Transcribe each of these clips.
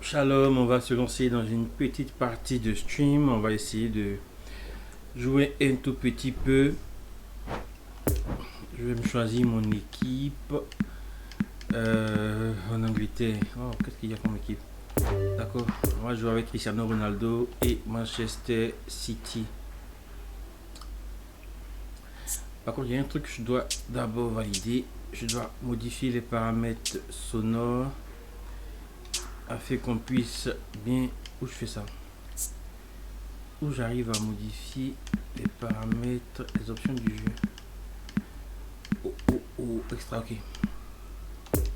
Shalom, on va se lancer dans une petite partie de stream. On va essayer de jouer un tout petit peu. Je vais me choisir mon équipe. En Angleterre. Oh, qu'est-ce qu'il y a comme équipe? D'accord, on va jouer avec Cristiano Ronaldo et Manchester City. Par contre, il y a un truc que je dois d'abord valider. Je dois modifier les paramètres sonores afin qu'on puisse bien... Où je fais ça? Où j'arrive à modifier les paramètres, les options du jeu. Extra, ok.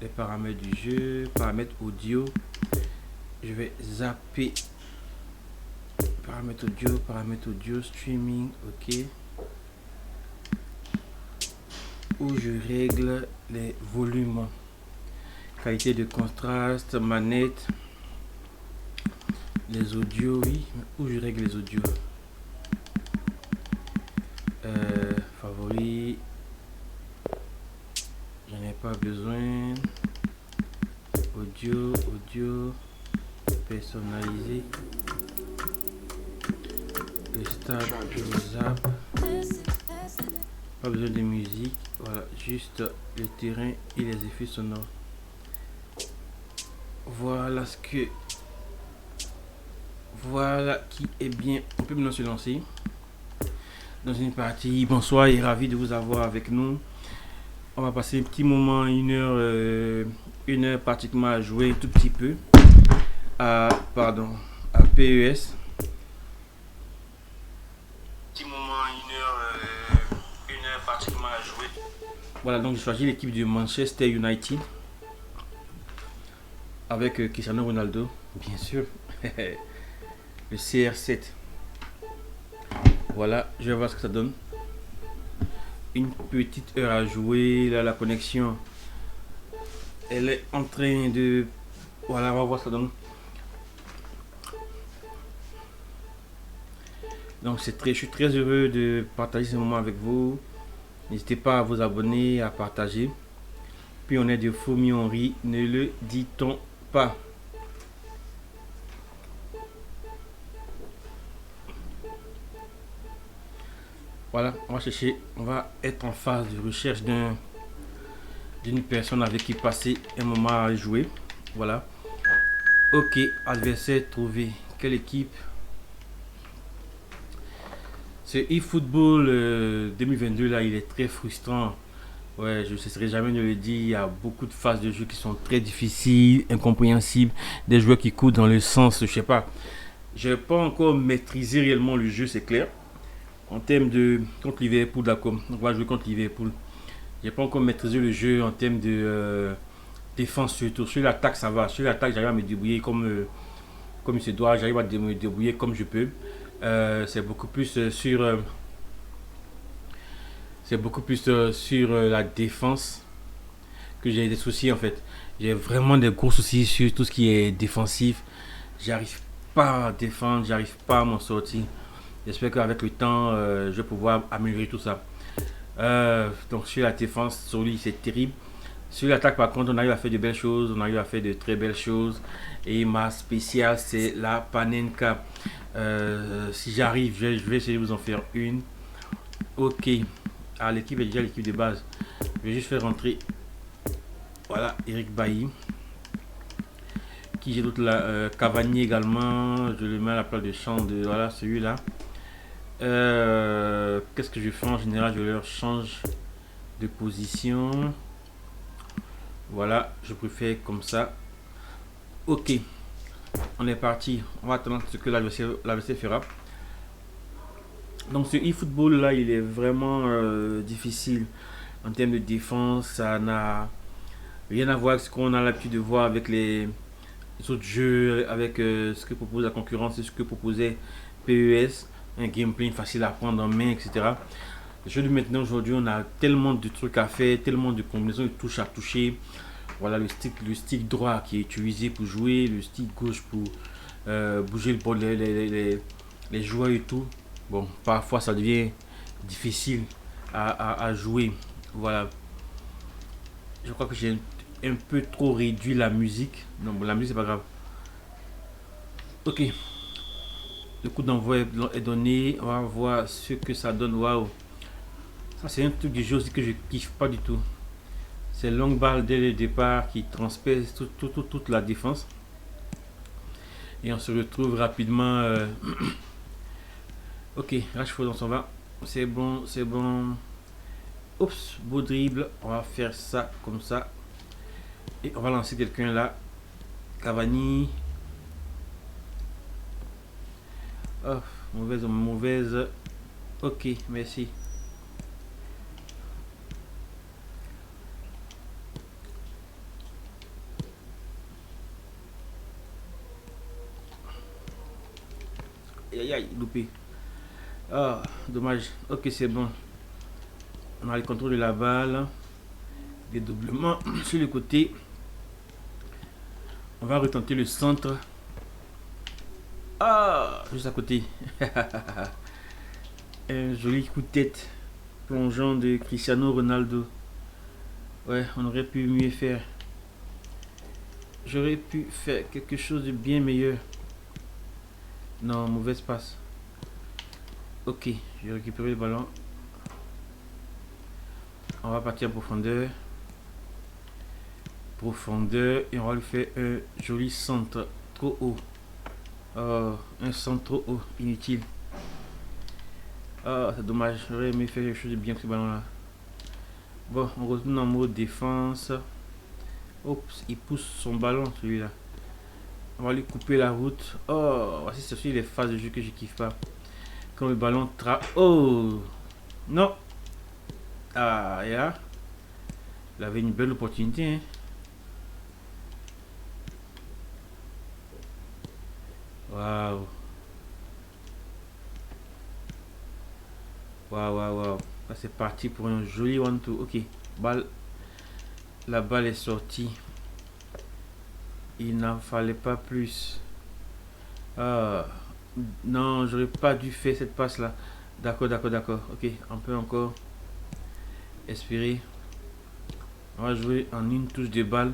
Les paramètres du jeu, paramètres audio. Je vais zapper paramètres audio, streaming, ok. Où je règle les volumes, qualité de contraste, manette, les audios, oui. Où je règle les audios, favoris, j'en ai pas besoin. Audio, personnalisé, le stade, je zappe. Pas besoin de musique, voilà, juste le terrain et les effets sonores. Voilà ce que... Voilà qui est bien. On peut maintenant se lancer dans une partie. Bonsoir et ravi de vous avoir avec nous. On va passer un petit moment, une heure pratiquement à jouer un tout petit peu à PES. Petit moment, une heure pratiquement à jouer. Voilà, donc j'ai choisi l'équipe de Manchester United avec Cristiano Ronaldo, bien sûr. Le CR7. Voilà, je vais voir ce que ça donne. Une petite heure à jouer. Là, la connexion, elle est en train de... Voilà, on va voir ce que ça donne. Donc, je suis très heureux de partager ce moment avec vous. N'hésitez pas à vous abonner, à partager. Puis on est de faux on rit, ne le dit-on pas. Voilà, on va être en phase de recherche d'une personne avec qui passer un moment à jouer. Voilà. Ok, adversaire trouvé. Quelle équipe? Ce eFootball 2022 là, il est très frustrant. Ouais, je ne cesserai jamais de le dire. Il y a beaucoup de phases de jeu qui sont très difficiles, incompréhensibles. Des joueurs qui courent dans le sens, je sais pas. Je n'ai pas encore maîtrisé réellement le jeu, c'est clair. En termes de contre Liverpool, d'accord. On va jouer contre Liverpool. J'ai pas encore maîtrisé le jeu en termes de défense surtout. Sur l'attaque, ça va. Sur l'attaque, j'arrive à me débrouiller comme il se doit. J'arrive à me débrouiller comme je peux. C'est beaucoup plus sur la défense que j'ai des soucis en fait. J'ai vraiment des gros soucis sur tout ce qui est défensif. J'arrive pas à défendre, j'arrive pas à m'en sortir. J'espère qu'avec le temps, je vais pouvoir améliorer tout ça. Donc sur la défense, sur lui, c'est terrible. Sur l'attaque, par contre, on arrive à faire de belles choses, on arrive à faire de très belles choses. Et ma spéciale, c'est la Panenka. Si j'arrive, je vais essayer de vous en faire une. Ok. Ah, l'équipe est déjà l'équipe de base. Je vais juste faire rentrer. Voilà, Eric Bailly. Qui j'ai d'autres là, Cavani également. Je le mets à la place de champ de. Voilà, celui-là. Qu'est-ce que je fais en général? Je leur change de position. Voilà, je préfère comme ça. Ok, on est parti. On va attendre ce que l'AVC fera. Donc ce eFootball là, il est vraiment difficile en termes de défense. Ça n'a rien à voir avec ce qu'on a l'habitude de voir avec les autres jeux, avec ce que propose la concurrence et ce que proposait PES. Un gameplay facile à prendre en main, etc. Le jeu de maintenant, aujourd'hui, on a tellement de trucs à faire, tellement de combinaisons de touches à toucher. Voilà le stick droit qui est utilisé pour jouer, le stick gauche pour bouger le bord, les joueurs et tout. Bon, parfois ça devient difficile à jouer. Voilà. Je crois que j'ai un peu trop réduit la musique. Non, bon, la musique c'est pas grave. Ok, le coup d'envoi est donné. On va voir ce que ça donne. Waouh, ça c'est un truc du jeu aussi que je kiffe pas du tout. C'est longue balle dès le départ qui transperce toute la défense. Et on se retrouve rapidement. Ok, Rashford on s'en va. C'est bon, c'est bon. Oups, beau dribble. On va faire ça comme ça. Et on va lancer quelqu'un là. Cavani. Oh, mauvaise, mauvaise. Ok, merci. Aïe aïe, loupé. Ah, dommage. Ok, c'est bon. On a le contrôle de la balle. Dédoublement sur le côté. On va retenter le centre. Ah, juste à côté. Un joli coup de tête plongeant de Cristiano Ronaldo. Ouais, on aurait pu mieux faire. J'aurais pu faire quelque chose de bien meilleur. Non, mauvaise passe. Ok, j'ai récupéré le ballon. On va partir en profondeur. Profondeur. Et on va lui faire un joli centre. Trop haut. Oh, un centre trop haut. Inutile. Ah, c'est dommage. J'aurais aimé faire quelque chose de bien avec ce ballon là. Bon, on retourne en mode défense. Oups, il pousse son ballon celui-là. On va lui couper la route. Oh, voici c'est les phases de jeu que je kiffe pas. Quand le ballon Oh non. Ah, et là, il avait une belle opportunité. Hein. Waouh. Waouh, waouh, waouh. C'est parti pour un joli one-two. Ok, balle. La balle est sortie. Il n'en fallait pas plus. Ah, non, j'aurais pas dû faire cette passe là. D'accord, d'accord, d'accord. Ok, on peut encore espérer. On va jouer en une touche de balle.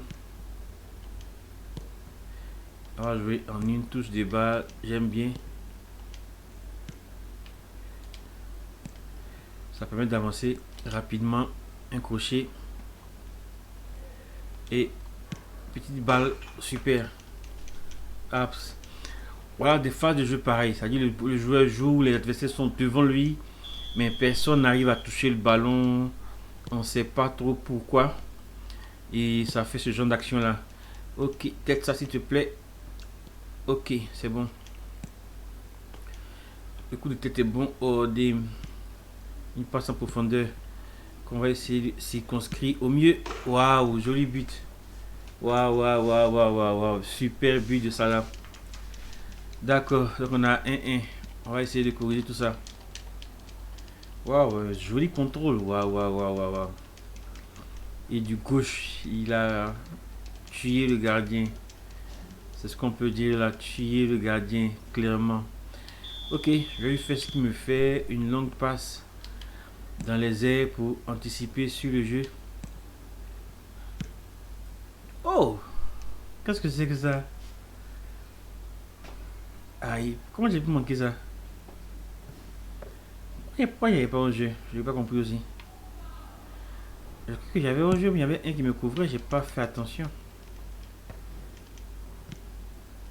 On va jouer en une touche de balle. J'aime bien. Ça permet d'avancer rapidement. Un crochet. Et petite balle. Super. Apps. Voilà des phases de jeu pareilles. C'est-à-dire le joueur joue, les adversaires sont devant lui. Mais personne n'arrive à toucher le ballon. On ne sait pas trop pourquoi. Et ça fait ce genre d'action là. Ok, tête ça s'il te plaît. Ok, c'est bon. Le coup de tête est bon. Oh, une passe en profondeur. Qu'on va essayer de circonscrire au mieux. Waouh, joli but. Waouh, waouh, waouh, waouh, waouh, waouh. Super but de Salah. D'accord, donc on a 1-1. On va essayer de corriger tout ça. Waouh, joli contrôle. Waouh, waouh, waouh, waouh, waouh. Et du gauche, il a tué le gardien. C'est ce qu'on peut dire là, tuer le gardien, clairement. Ok, je vais lui faire ce qu'il me fait. Une longue passe dans les airs pour anticiper sur le jeu. Oh, qu'est-ce que c'est que ça? Aïe, comment j'ai pu manquer ça? Pourquoi il n'y avait pas un jeu? Je n'ai pas compris aussi. Je crois que j'avais un jeu, mais il y avait un qui me couvrait, j'ai pas fait attention.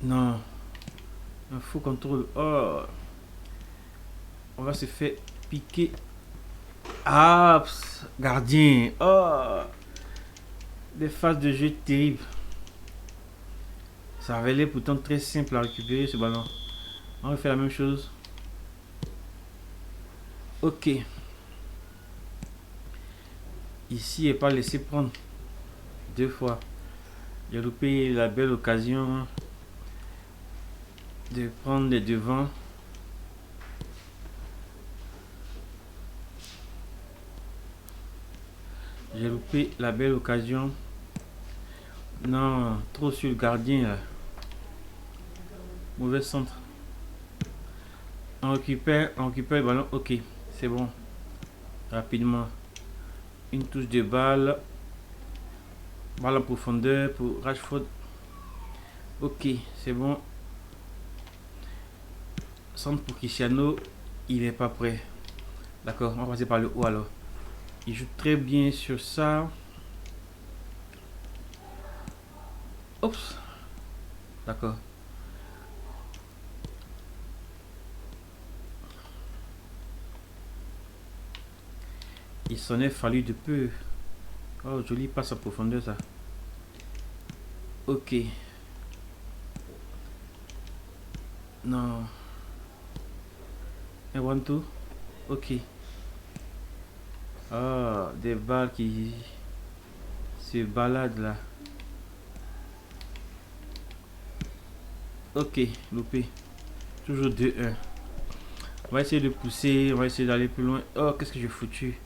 Non, un faux contrôle. Oh, on va se faire piquer. Ah, gardien. Oh, des phases de jeu terribles. Ça avait l'air pourtant très simple à récupérer ce ballon. On va faire la même chose. Ok. Ici, et pas laissé prendre. Deux fois. J'ai loupé la belle occasion de prendre les devants. J'ai loupé la belle occasion. Non, trop sur le gardien là. Mauvais centre. On récupère le ballon. Ok, c'est bon. Rapidement. Une touche de balle. Balle en profondeur pour Rashford. Ok, c'est bon. Centre pour Cristiano, il est pas prêt. D'accord, on va passer par le haut alors. Il joue très bien sur ça. Oups. D'accord. Il s'en est fallu de peu. Oh, joli passe en profondeur ça. Ok. Non. Un one two. Ok. Ah, des balles qui se baladent là. Ok, loupé. Toujours 2-1. On va essayer de pousser. On va essayer d'aller plus loin. Oh, qu'est-ce que j'ai foutu.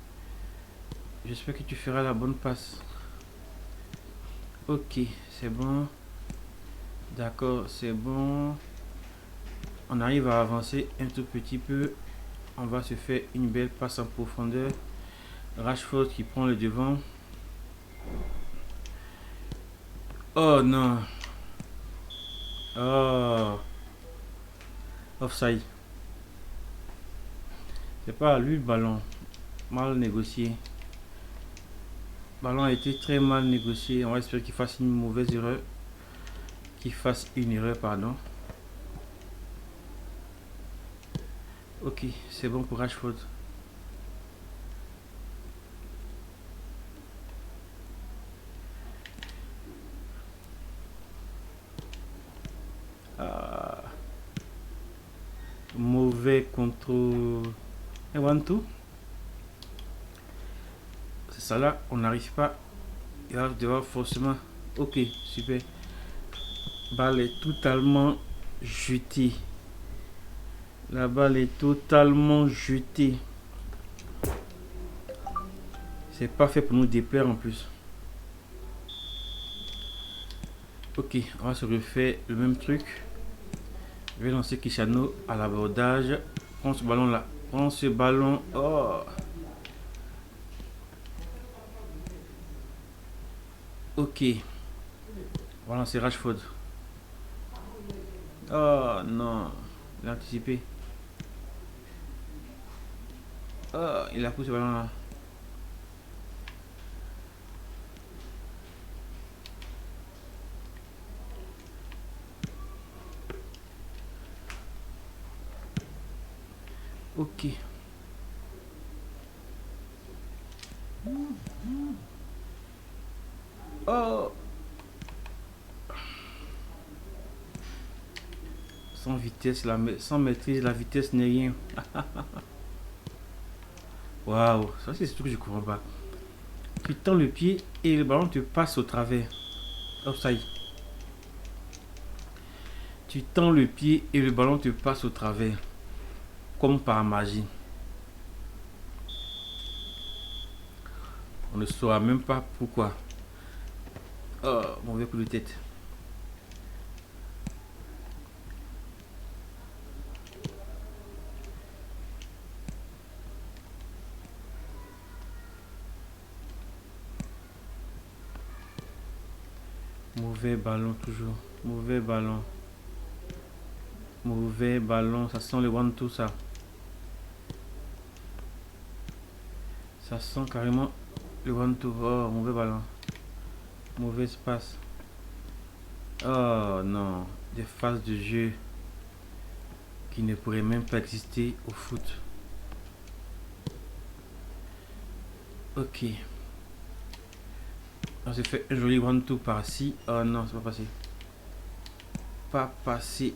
J'espère que tu feras la bonne passe. Ok, c'est bon. D'accord, c'est bon. On arrive à avancer un tout petit peu. On va se faire une belle passe en profondeur. Rashford qui prend le devant. Oh non. Oh. Offside. C'est pas à lui le ballon. Mal négocié. Le ballon a été très mal négocié. On va espérer qu'il fasse une mauvaise erreur. Qu'il fasse une erreur, pardon. Ok, c'est bon pour Rashford. Ah, mauvais contrôle. Et one two. C'est ça là, on n'arrive pas. Il va devoir forcément. Ok, super. Balle est totalement jetée. La balle est totalement jetée. C'est pas fait pour nous déplaire en plus. Ok, on va se refaire le même truc. Je vais lancer Cristiano à l'abordage. Prends ce ballon là. Prends ce ballon. Oh. Ok. On va lancer Rashford. Oh non. Il a anticipé. Oh, il a poussé ce ballon là. Ok. Oh. Sans vitesse, sans maîtrise, la vitesse n'est rien. Waouh, ça c'est ce truc que je comprends pas. Tu tends le pied et le ballon te passe au travers. Offside. Tu tends le pied et le ballon te passe au travers. Comme par magie. On ne saura même pas pourquoi. Oh, mauvais coup de tête. Mauvais ballon toujours. Mauvais ballon. Mauvais ballon. Ça sent le one-two ça. Ça sent carrément le one-two. Oh, mauvais ballon. Mauvais espace. Oh non. Des phases de jeu qui ne pourraient même pas exister au foot. Ok. On s'est fait un joli one-two par-ci. Oh non, c'est pas passé. Pas passé.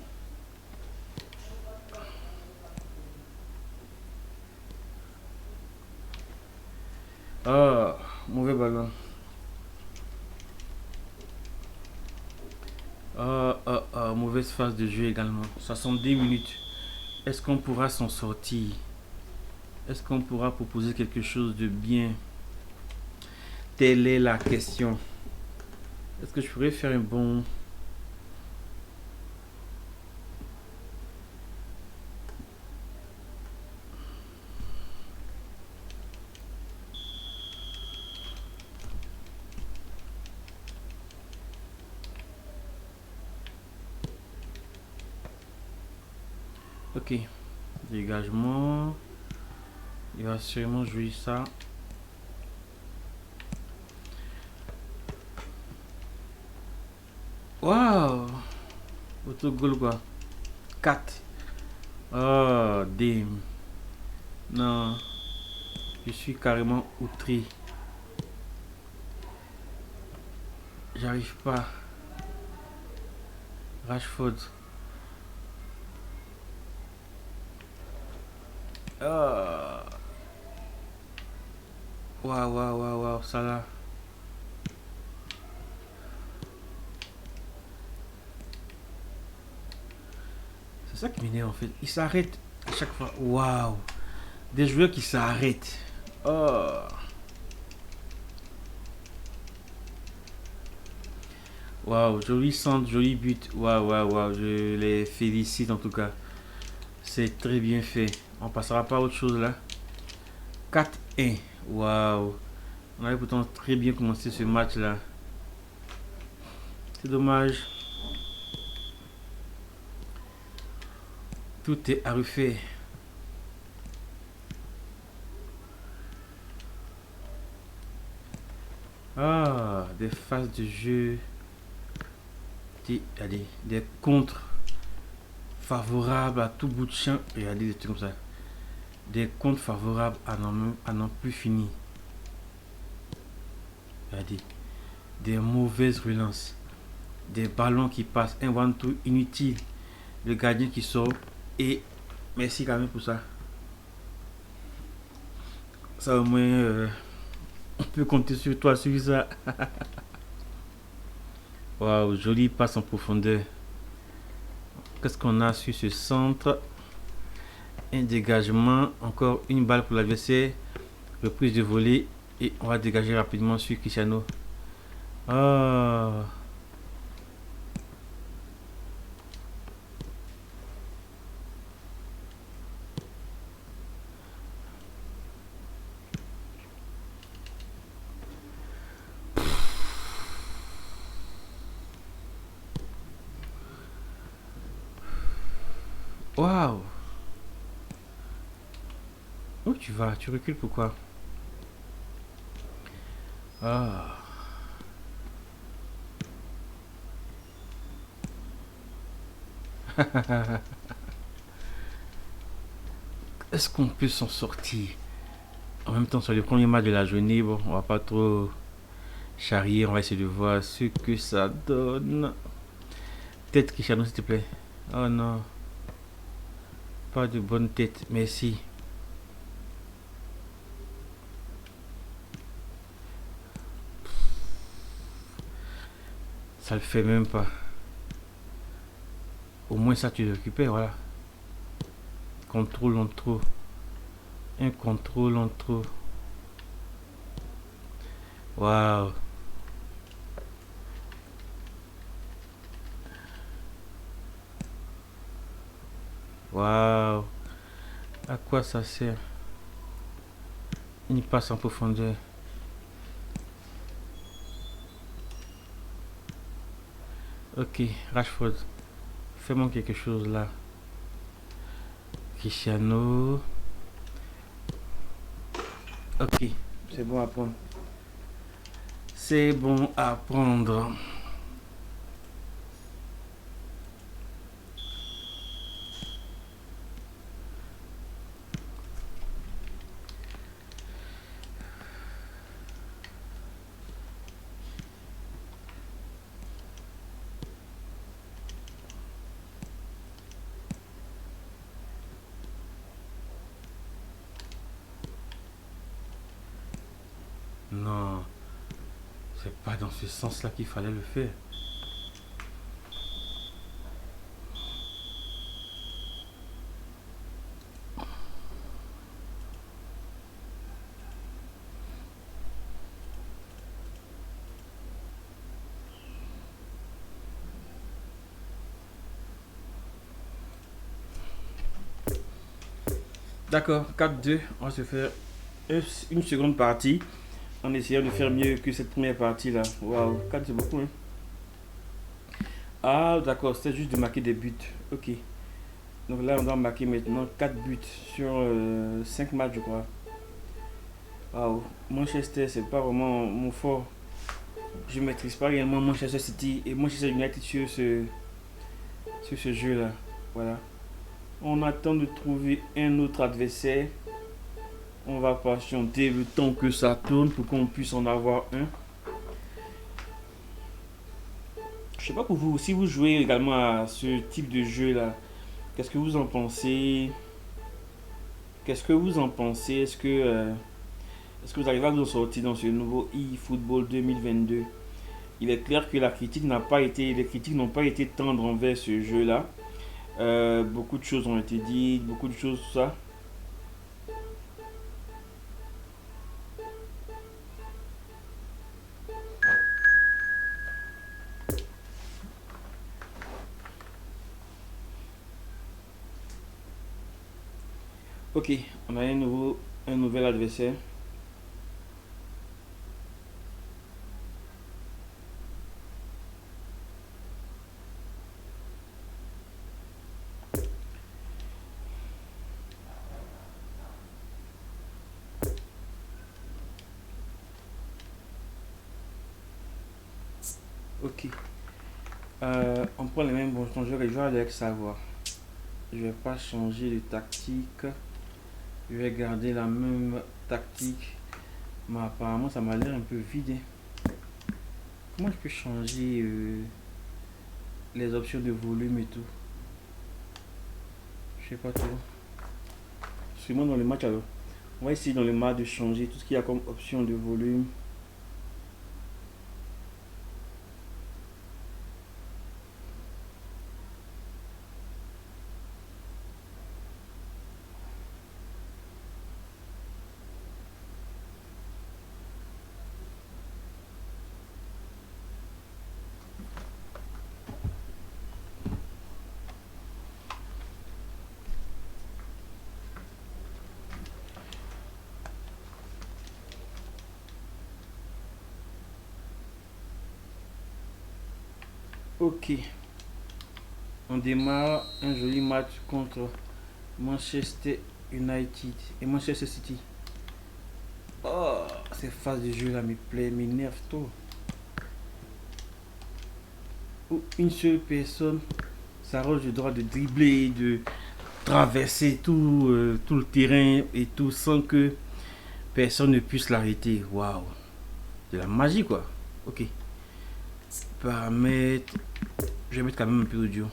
Oh, mauvais ballon. Mauvaise phase de jeu également. 70 minutes. Est-ce qu'on pourra s'en sortir? Est-ce qu'on pourra proposer quelque chose de bien? Telle est la question. Est-ce que je pourrais faire un bon... Ok. Dégagement. Il va sûrement jouer ça. Waouh. Autogol quoi. 4. Oh, damn. Non. Je suis carrément outré. J'arrive pas. Rashford. Oh. Waouh, waouh, waouh, waouh, ça là. C'est ça qui m'énerve en fait. Il s'arrête à chaque fois. Waouh. Des joueurs qui s'arrêtent. Oh. Waouh, joli centre, joli but. Waouh, waouh, waouh. Je les félicite en tout cas. C'est très bien fait. On passera pas à autre chose là. 4-1. Waouh. On avait pourtant très bien commencé ce match là. C'est dommage. Tout est à refaire. Ah, des phases de jeu. Allez, des contres favorables à tout bout de champ. Regardez des trucs comme ça. Des contres favorables à n'en plus finir. Regardez. Des mauvaises relances. Des ballons qui passent. Un one-two inutile. Le gardien qui sort. Et merci quand même pour ça. Ça au moins, on peut compter sur toi sur ça. Waouh, joli passe en profondeur. Qu'est-ce qu'on a sur ce centre? Un dégagement, encore une balle pour l'adversaire. Reprise de volée et on va dégager rapidement sur Cristiano. Oh. Waouh. Où tu vas? Tu recules pourquoi? Ah. Est-ce qu'on peut s'en sortir? En même temps, sur le premier match de la journée, bon, on va pas trop charrier. On va essayer de voir ce que ça donne. Tête Cristiano, s'il te plaît. Oh non. Pas de bonne tête. Merci. Ça le fait même pas. Au moins ça tu le récupères, voilà. Contrôle en trop. Un contrôle en trop. Waouh. Waouh. À quoi ça sert? Il passe en profondeur. Ok, Rashford. Fais-moi quelque chose là. Cristiano. Ok, c'est bon à prendre. C'est bon à prendre. Non, c'est pas dans ce sens-là qu'il fallait le faire. D'accord, 4-2. On va se faire une seconde partie en essayant de faire mieux que cette première partie là. Waouh, 4 c'est beaucoup, hein. Ah, d'accord, c'était juste de marquer des buts. Ok. Donc là, on doit marquer maintenant 4 buts sur 5 matchs, je crois. Waouh, Manchester, c'est pas vraiment mon fort. Je maîtrise pas réellement Manchester City et Manchester United sur ce jeu-là. Voilà. On attend de trouver un autre adversaire. On va patienter le temps que ça tourne pour qu'on puisse en avoir un. Je sais pas pour vous, si vous jouez également à ce type de jeu-là, qu'est-ce que vous en pensez? Qu'est-ce que vous en pensez? Est-ce que vous arrivez à vous en sortir dans ce nouveau eFootball 2022? Il est clair que les critiques n'ont pas été tendres envers ce jeu-là. Beaucoup de choses ont été dites, beaucoup de choses, tout ça. Ok, on a un nouvel adversaire. Ok. On prend les mêmes bons changeurs et je vais avec savoir. Je vais pas changer de tactique. Je vais garder la même tactique. Mais apparemment, ça m'a l'air un peu vide. Comment je peux changer les options de volume et tout? Je sais pas trop. Sûrement dans le match alors. On va essayer dans le match de changer tout ce qu'il y a comme option de volume. Ok. On démarre un joli match contre Manchester United et Manchester City. Oh, ces phases de jeu là m'énervent trop. Où une seule personne s'arroge le droit de dribbler, de traverser tout le terrain et tout sans que personne ne puisse l'arrêter. Waouh, de la magie quoi. Ok. Paramètres. Je vais mettre quand même un peu d'audio.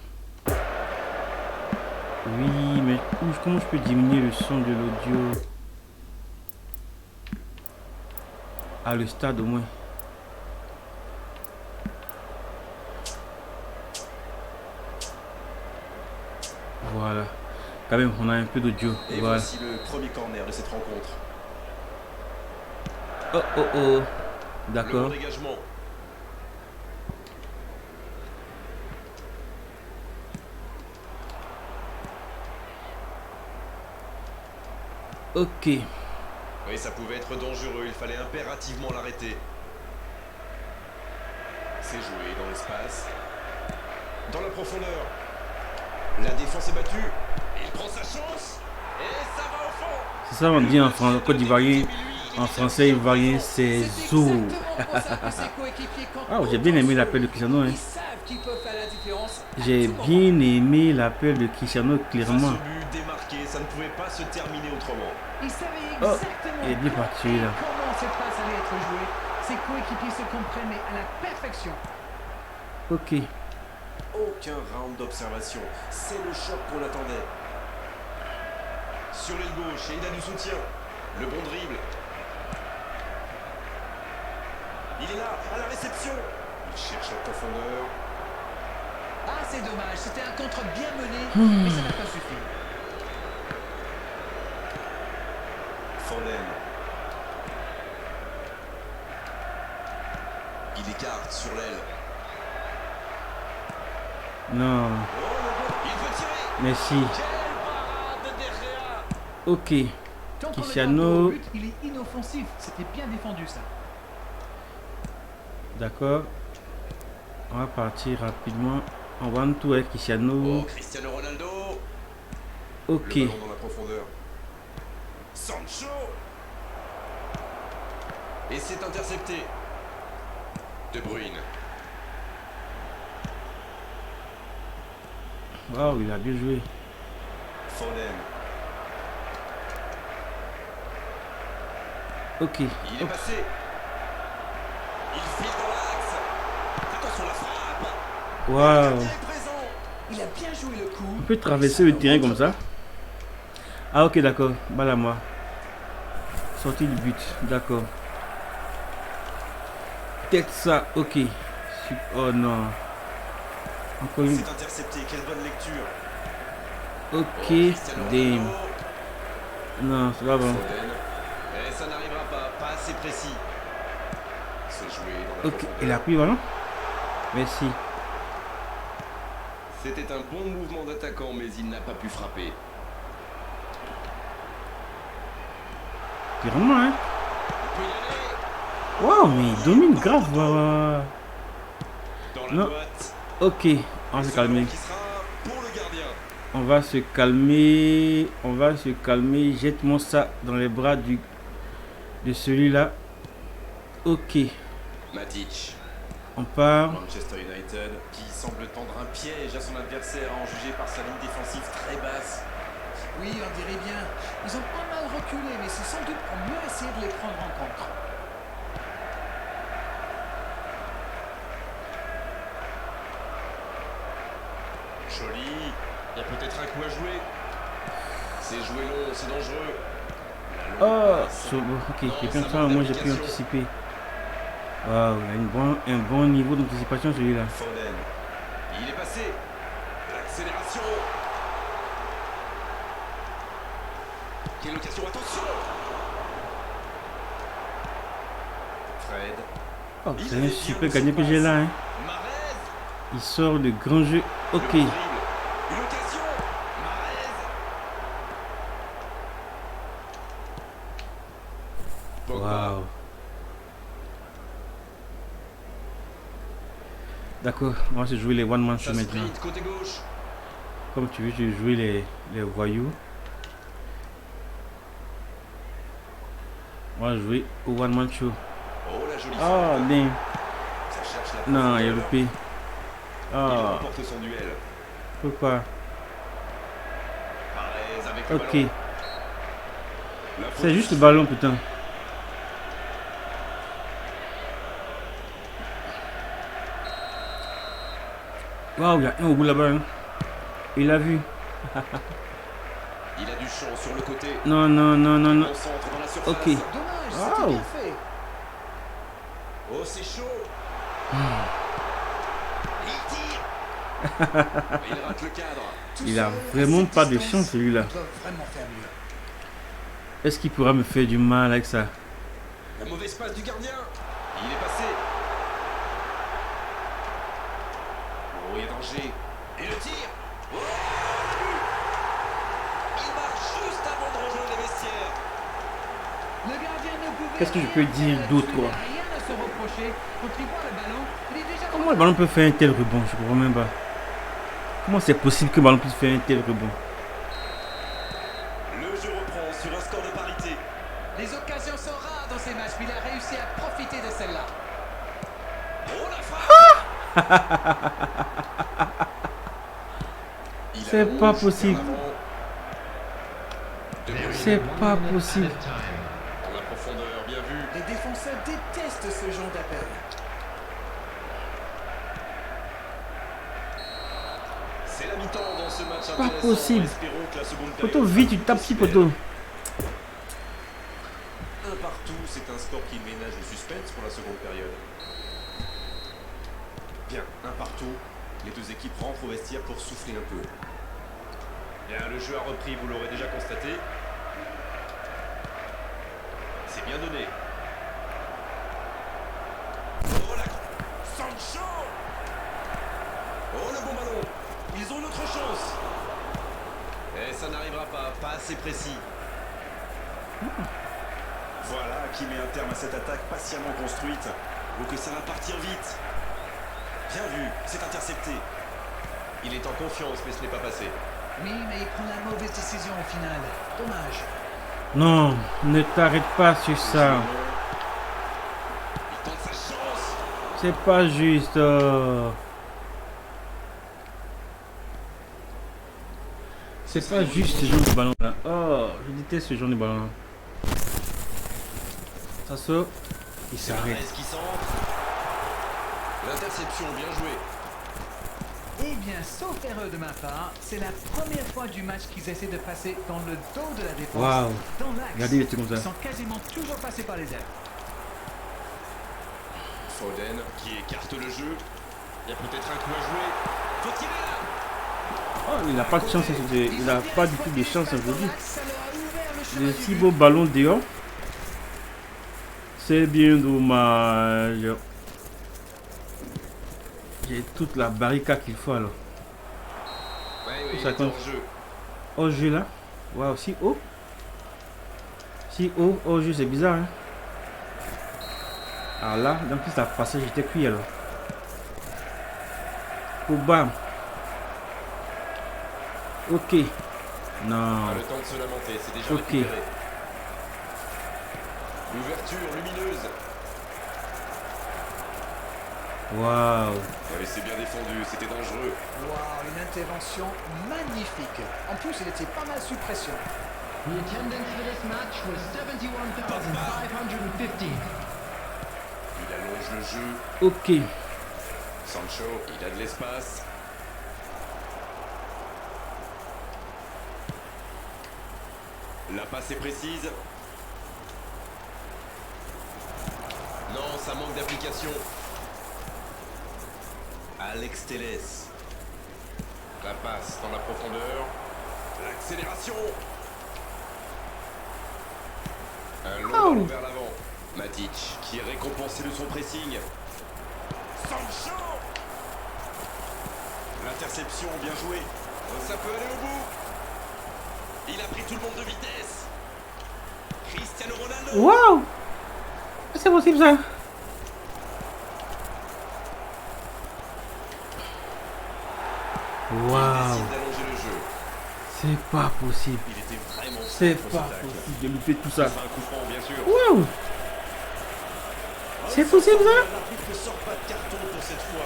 Oui, mais comment je peux diminuer le son de l'audio? À le stade au moins. Voilà. Quand même, on a un peu d'audio. Et voilà. Voici le premier corner de cette rencontre. Oh, oh, oh. Le D'accord. bon dégagement. Ok. Oui, ça pouvait être dangereux, il fallait impérativement l'arrêter. C'est joué dans l'espace. Dans la profondeur. La défense est battue. Il prend sa chance. Et ça va au fond. C'est ça on dit en Côte d'Ivoirien. En français ivoirien, c'est Zou. Ah, j'ai bien aimé l'appel de Cristiano. Hein. J'ai bien aimé l'appel de Cristiano, clairement. Face au but démarqué, ça ne pouvait pas se terminer autrement. Il savait Oh, exactement il est bien parti là. comment cette passe allait être jouée. Ses coéquipiers se comprennent à la perfection. Ok. Aucun round d'observation. C'est le choc qu'on attendait. Sur l'aile gauche, et il a du soutien. Le bon dribble. Il est là, à la réception. Il cherche la profondeur. Ah, c'est dommage. C'était un contre bien mené, mais ça n'a pas suffi. Foden. Il écarte sur l'aile. Non. Il veut tirer. Merci. Quelle parade de De Gea. Ok. Quand Cristiano. on le marque au but, il est inoffensif. C'était bien défendu, ça. D'accord. On va partir rapidement. On va en tout avec Cristiano. Oh, Cristiano Ronaldo. Ok. Le ballon dans la profondeur. Sancho. Et c'est intercepté. De Bruyne. Waouh, il a bien joué. Foden. Ok. Il est passé. Il file dans l'axe. Attention la frappe. Le Waouh. gardien est présent. Il a bien joué le coup. On peut traverser le terrain comme ça. Ah ok, d'accord. Balle à moi. Sortie du but. D'accord. Peut-être ça. Ok. Oh non. Encore une. C'est intercepté. Quelle bonne lecture. Ok. Cristiano Damn. Ronaldo. Non, c'est pas bon. Foden. Et ça n'arrivera pas assez précis. C'est joué dans la Ok. profondeur. Il a pris le ballon. Merci. C'était un bon mouvement d'attaquant, mais il n'a pas pu frapper. Vraiment, hein. Il peut y aller. Waouh, mais il domine grave. Waouh. Dans la Non. boîte. Ok. On va se Ce ballon calmer. qui sera pour le gardien. On va se calmer. On va se calmer. Jette-moi ça dans les bras de celui-là. Ok. Matic. On part. Manchester United qui semble tendre un piège à son adversaire à en juger par sa ligne défensive très basse. Oui, on dirait bien. Ils ont pas mal reculé, mais c'est sans doute pour mieux essayer de les prendre en compte. Joli. Il y a peut-être un coup à jouer. C'est joué long, c'est dangereux. La longue Oh, passe. ok, Non, j'ai bien ça ça, manque moi j'ai pu d'application. anticiper. Waouh, il a un bon niveau d'anticipation celui-là. Foden. Il est passé. L'accélération. Quelle occasion, attention. Fred. Oh, Il c'est avait un bien super de gagnant que j'ai surpasse. là. Hein. Mahrez. Il sort de grand jeu. Ok. Le dribble. Une occasion. Mahrez. Pogba. Waouh. D'accord, on va se jouer les one man show Ça maintenant. sprint côté gauche. Comme tu veux, je vais jouer les voyous. On va jouer au one man show. Oh la jolie Oh, feinte. damn. Ça cherche la Non, il a profondeur. loupé. Il Oh, remporte son duel. pourquoi? Mahrez avec le Ok. ballon. La faute C'est juste du- le ballon, putain. Waouh, il y a un au bout là-bas. Hein. Il a vu. Il a du champ sur le côté. Non, non, non, non, non. On centre dans la surface. Ok. Dommage, Wow. c'était bien fait. Oh, c'est chaud. Il tire. Et il rate le cadre. Tout Il a seul, vraiment à cette pas de distance, chance, celui-là. ils doivent vraiment faire mieux. Est-ce qu'il pourra me faire du mal avec ça? La mauvaise passe du gardien. Il est passé. Oh, il y a danger. Et le tir. Oh, il marche juste avant de rejoindre les vestiaires. Le gardien ne pouvait Qu'est-ce que je rien peux faire dire là-dessus, d'autre, il quoi? n'a rien à se reprocher. Quand il voit le ballon, il est déjà Comment le ballon peut faire un tel rebond? Je comprends même pas. Comment c'est possible que le ballon puisse faire un tel rebond? Le jeu reprend sur un score de parité. Les occasions sont rares dans ces matchs, mais il a réussi à profiter de celle-là. Oh, la frappe. Il C'est allonge pas vers possible. l'avant. De Bruyne. C'est pas possible. Dans la profondeur, bien vu. Les défenseurs détestent ce genre d'appel. C'est la mi-temps dans ce match Pas intéressant. possible. Espérons que la seconde Poto, période vite, tu sera tapes aussi si, belle. poto. Un partout, c'est un score qui ménage le suspense pour la seconde période. Bien, un partout. Les deux équipes rentrent au vestiaire pour souffler un peu. Bien, le jeu a repris, vous l'aurez déjà constaté. C'est bien donné. Oh la... Sancho. Oh le bon ballon. Ils ont une autre chance. Et ça n'arrivera pas assez précis. Voilà qui met un terme à cette attaque patiemment construite. Ou que ça va partir vite. Bien vu, c'est intercepté. Il est en confiance, mais ce n'est pas passé. Oui, mais il prend la mauvaise décision au final. Dommage. Non, ne t'arrête pas sur ça. Il tente sa chance. C'est pas juste. C'est pas juste ce genre de ballon là. Oh, je déteste ce genre de ballon là. Ça sort, il s'arrête. Mahrez qui centre. L'interception, bien joué. Eh bien, sauf erreur de ma part, c'est la première fois du match qu'ils essaient de passer dans le dos de la défense. Waouh. Dans l'axe. Regardez les trucs comme Ils ça. sont quasiment toujours passés par les airs. Foden qui écarte le jeu. Il y a peut-être un coup à jouer. Faut tirer là. Oh, il n'a pas de chance, il n'a pas du tout de chance aujourd'hui. Ça leur a ouvert le chemin Les du si but. beaux ballons dehors. C'est bien dommage. J'ai toute la barricade qu'il faut alors. Ouais, oui, il Ça était compte. hors jeu. Au jeu là. Waouh, si haut. Si haut, au jeu, c'est bizarre. Hein? Alors là, dans plus ça passé, j'étais cuit alors. Pour bam. Ok. Non. Ah, le temps de se lamenter, c'est déjà Ok. récupéré. L'ouverture lumineuse. Waouh. Ouais, c'est bien défendu, c'était dangereux. Waouh, une intervention magnifique. En plus, il était pas mal sous pression. The attendance for this match was 71,550. Il allonge le jeu. Ok. Sancho, il a de l'espace. La passe est précise. Non, ça manque d'application. Alex Telles. La passe dans la profondeur. L'accélération. Un long ballon vers l'avant. Matic qui est récompensé de son pressing. Sancho. L'interception, bien joué. Ça peut aller au bout. Il a pris tout le monde de vitesse. Cristiano Ronaldo. Waouh. C'est possible ça. Il Waouh. décide d'allonger le jeu. C'est pas possible. Il était vraiment C'est contre ce pas tacle. possible de louper tout ça. C'est un coup franc, bien sûr. Waouh. C'est possible ça. L'arbitre ne sort pas de carton pour cette fois.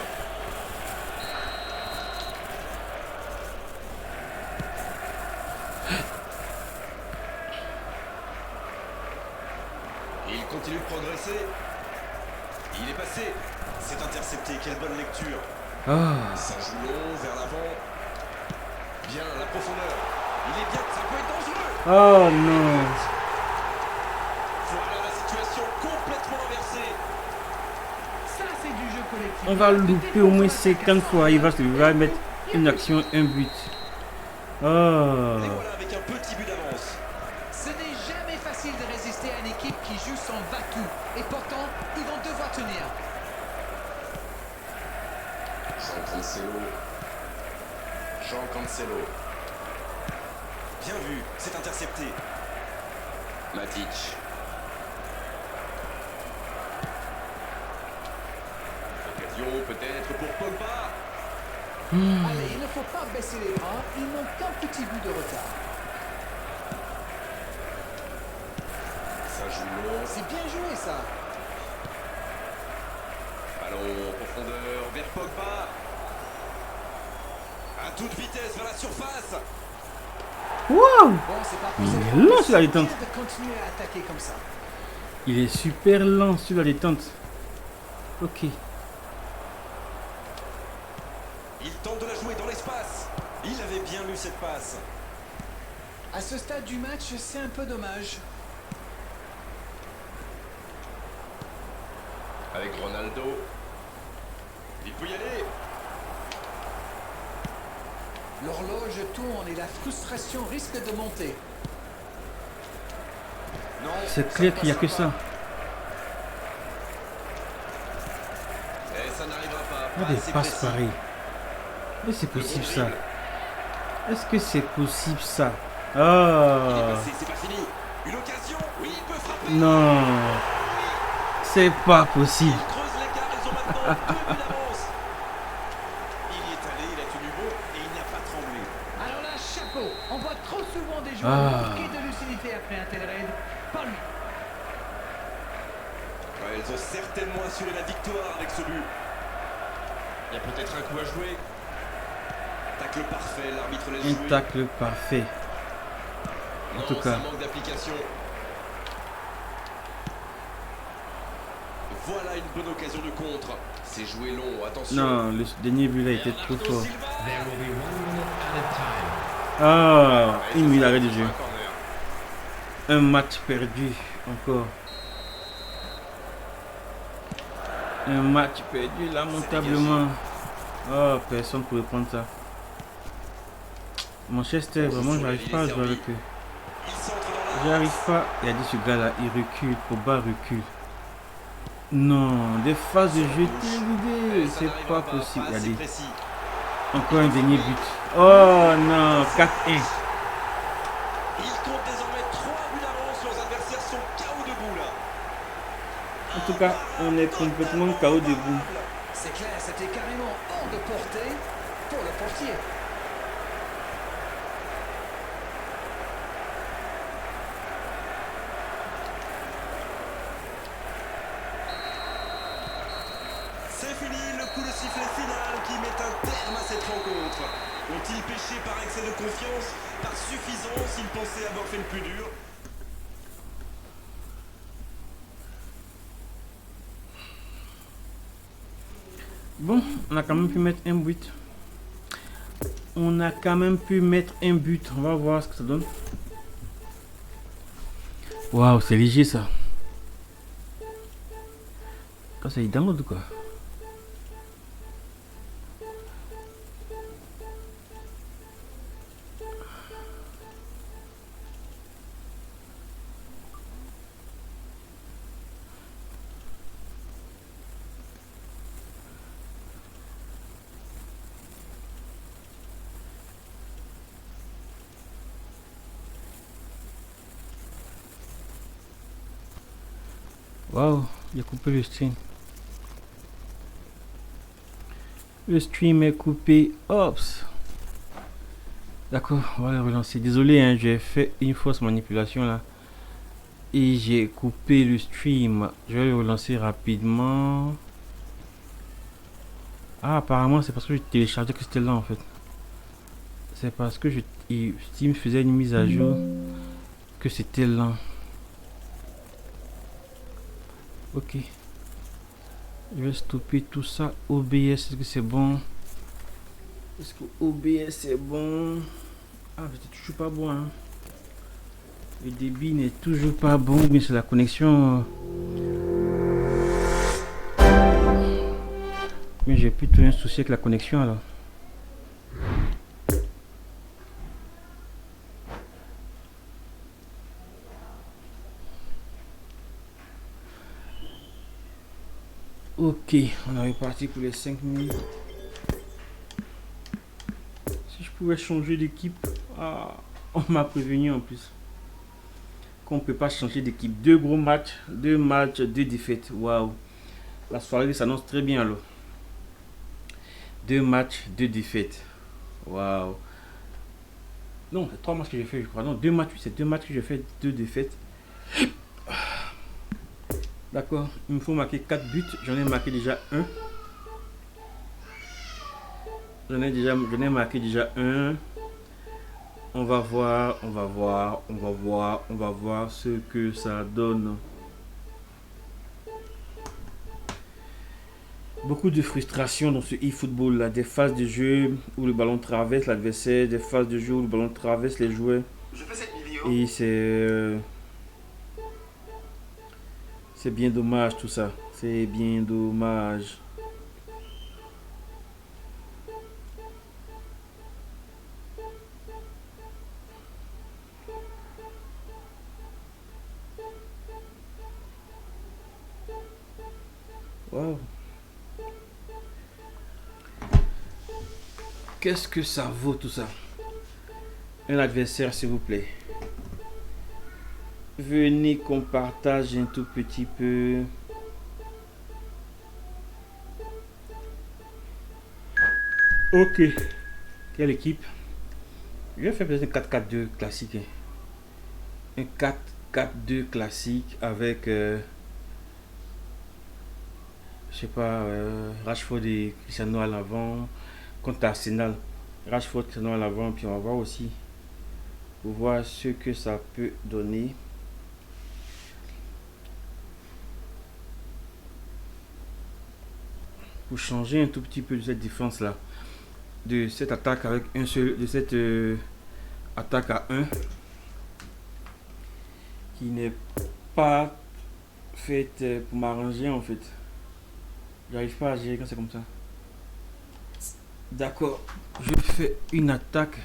Il continue de progresser. Il est passé. C'est intercepté. Quelle bonne lecture. Ah. Ça joue long vers l'avant. Bien, la profondeur. Il est bien. Ça peut être dangereux. Oh non. Voilà la situation complètement inversée. Ça, c'est du jeu collectif. On va louper au moins 50 fois. Il va mettre une action, un but. Oh. Et voilà avec un petit but d'avance. Ce n'est jamais facile de résister à une équipe qui joue son va-tout. Et pourtant, ils vont devoir tenir. Jean Cancelo. Jean Cancelo. Bien vu, c'est intercepté. Matic. Occasion peut-être pour Pogba. Allez, il ne faut pas baisser les bras. Ils n'ont qu'un petit bout de retard. Ça joue long. C'est bien joué, ça. Ballon en profondeur vers Pogba. À toute vitesse vers la surface. Waouh. Bon, c'est pas Il plus est évident, lent mais sur la c'est détente. bien de continuer à attaquer comme ça. Il est super lent sur la détente. Ok. Il tente de la jouer dans l'espace. Il avait bien lu cette passe. À ce stade du match, c'est un peu dommage. Avec Ronaldo. Il peut y aller. L'horloge tourne et la frustration risque de monter. Non, C'est clair qu'il n'y a que ça. Et ça n'arrivera pas. Il y a Pas des assez passes précis. pareilles. Mais c'est possible ça. Est-ce que c'est possible ça? Il est Ah. passé, c'est pas fini. Une occasion. Oui, il peut frapper. Non. C'est pas possible. Il creuse l'écart. Ils ont maintenant 2 buts d'avance. Il y est allé, il a tenu bon et il n'a pas tremblé. Alors là, chapeau Ah. manquer de lucidité après un tel raid. Pas lui. Ouais, ils ont certainement assuré la victoire avec ce but. Il y a peut-être un coup à jouer. Tacle parfait, l'arbitre laisse jouer. Un tacle parfait. En Non, tout cas. ça manque d'application. Voilà une bonne occasion de contre. C'est joué long, attention. Non, le dernier but là était trop Bernardo fort. Silva. There will be 1 minute added time. Ah, Et une ça minute fait d'arrêt de un jeu. corner. Un match perdu encore. Un match perdu lamentablement. Oh, personne ne pouvait prendre ça. Manchester, vraiment, j'arrive pas à jouer avec eux. Il centre dans la J'arrive pas. Il a dit ce gars là, il recule. Pogba recule. Non, des phases de jeu télévisées. Ça C'est n'arrivera pas possible. pas assez Regardez. précis. Encore un dernier but. Oh non, 4-1. Il compte désormais 3 buts d'avance. Leurs adversaires sont KO debout là. En tout cas, on est complètement KO debout. C'est clair, c'était carrément hors de portée pour le portier. C'est fini, le coup de sifflet final qui met un terme à cette rencontre. Ont-ils péché par excès de confiance, par suffisance, ils pensaient avoir fait le plus dur? Bon, on a quand même pu mettre un but. On a quand même pu mettre un but. On va voir ce que ça donne. Waouh, c'est léger ça. Quand ça, il download ou quoi? Waouh, il a coupé le stream. Le stream est coupé. Oups. D'accord, on va le relancer. Désolé, hein, j'ai fait une fausse manipulation là. Et j'ai coupé le stream. Je vais le relancer rapidement. Ah, apparemment, c'est parce que je téléchargeais que c'était là en fait. C'est parce que Steam faisait une mise à jour que c'était là. Ok. Je vais stopper tout ça. OBS, est-ce que c'est bon? Est-ce que OBS c'est bon? Ah, c'est toujours pas bon. Hein. Le débit n'est toujours pas bon. Mais c'est la connexion. Mais j'ai plutôt un souci avec la connexion alors. Ok, on est reparti pour les 5 minutes. Si je pouvais changer d'équipe. Ah, on m'a prévenu en plus qu'on peut pas changer d'équipe. 2 gros matchs, 2 matchs, 2 défaites. Waouh, la soirée s'annonce très bien alors. 2 matchs, 2 défaites. Waouh. Non, c'est 3 matchs que j'ai fait, je crois. Non, 2 matchs, c'est 2 matchs que j'ai fait, 2 défaites. D'accord, il me faut marquer 4 buts. J'en ai marqué déjà 1. J'en ai marqué déjà 1. On va voir ce que ça donne. Beaucoup de frustration dans ce e-football là. Des phases de jeu où le ballon traverse l'adversaire. Des phases de jeu où le ballon traverse les joueurs. Je fais cette vidéo. Et c'est bien dommage tout ça. C'est bien dommage. Wow. Qu'est-ce que ça vaut tout ça? Un adversaire s'il vous plaît. Venez qu'on partage un tout petit peu. Ok. Quelle équipe? Je vais faire peut-être un 4-4-2 classique. un 4-4-2 classique avec, je sais pas, Rashford et Cristiano à l'avant contre Arsenal. Rashford, Cristiano à l'avant, puis on va voir aussi pour voir ce que ça peut donner. Pour changer un tout petit peu de cette défense là, de cette attaque avec un seul, de cette attaque à 1 qui n'est pas faite pour m'arranger en fait. J'arrive pas à gérer quand c'est comme ça. D'accord, je fais une attaque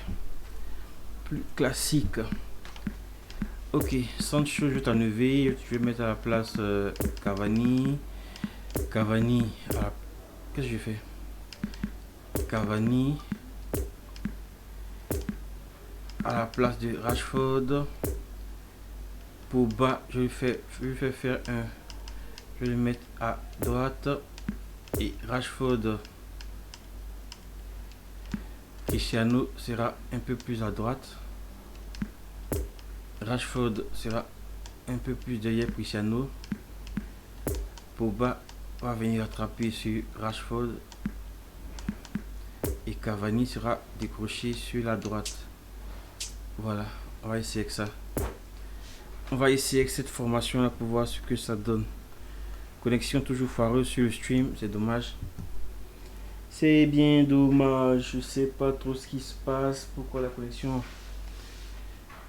plus classique. Ok, Sancho, je vais t'enlever. Je vais mettre à la place Cavani. Cavani. Qu'est-ce que je fais? Cavani à la place de Rashford. Pogba, je lui fais faire un. Je vais le mettre à droite. Et Rashford. Cristiano sera un peu plus à droite. Rashford sera un peu plus derrière Cristiano. Pogba va venir attraper sur Rashford. Et Cavani sera décroché sur la droite. Voilà, on va essayer avec ça. On va essayer avec cette formation là pour voir ce que ça donne. Connexion toujours foireuse sur le stream, c'est dommage. C'est bien dommage, je sais pas trop ce qui se passe, pourquoi la connexion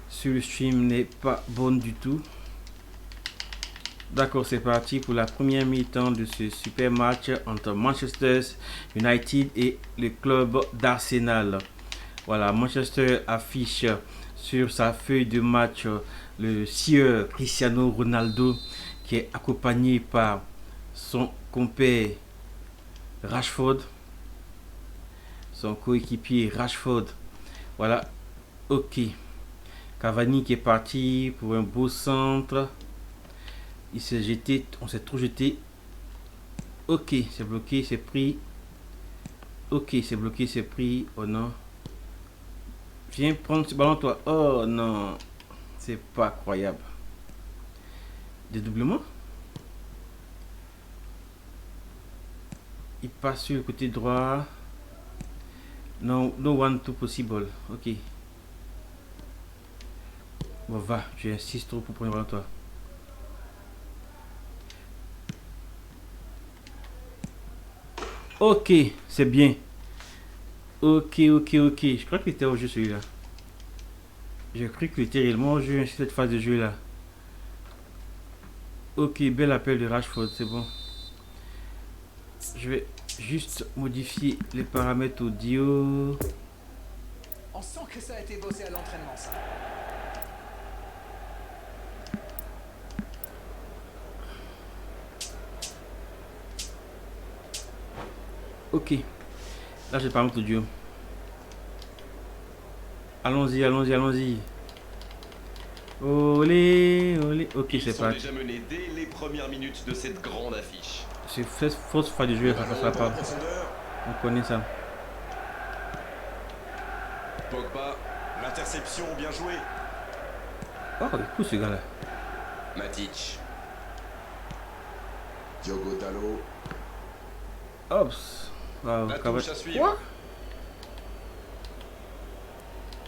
sur le stream n'est pas bonne du tout. D'accord, c'est parti pour la première mi-temps de ce super match entre Manchester United et le club d'Arsenal. Voilà, Manchester affiche sur sa feuille de match le sieur Cristiano Ronaldo qui est accompagné par son compère Rashford, son coéquipier Rashford. Voilà, ok. Cavani qui est parti pour un beau centre. Il s'est jeté, on s'est trop jeté. Ok, c'est bloqué, c'est pris. Ok, c'est bloqué, c'est pris. Oh non. Viens prendre ce ballon toi. Oh non. C'est pas croyable. Dédoublement. Il passe sur le côté droit. No one to possible. Ok. Bon, va. J'insiste trop pour prendre le ballon toi. Ok, c'est bien. Ok. Je crois qu'il était au jeu celui-là. J'ai cru qu'il était réellement au jeu cette phase de jeu là. Ok, bel appel de Rashford, c'est bon. Je vais juste modifier les paramètres audio. On sent que ça a été bossé à l'entraînement, ça. Ok. Là, j'ai pas mon audio. Allons-y. Olé. Ok, c'est parti. Ils sont déjà menés dès les premières minutes de cette grande affiche. C'est fausse phase de jeu, ça passera pas. On connaît ça. Pogba, l'interception, bien joué. Oh, il est cool ce gars-là. Matic. Diogo Dalot. Ops. Wow, La touche à suivre. Quoi?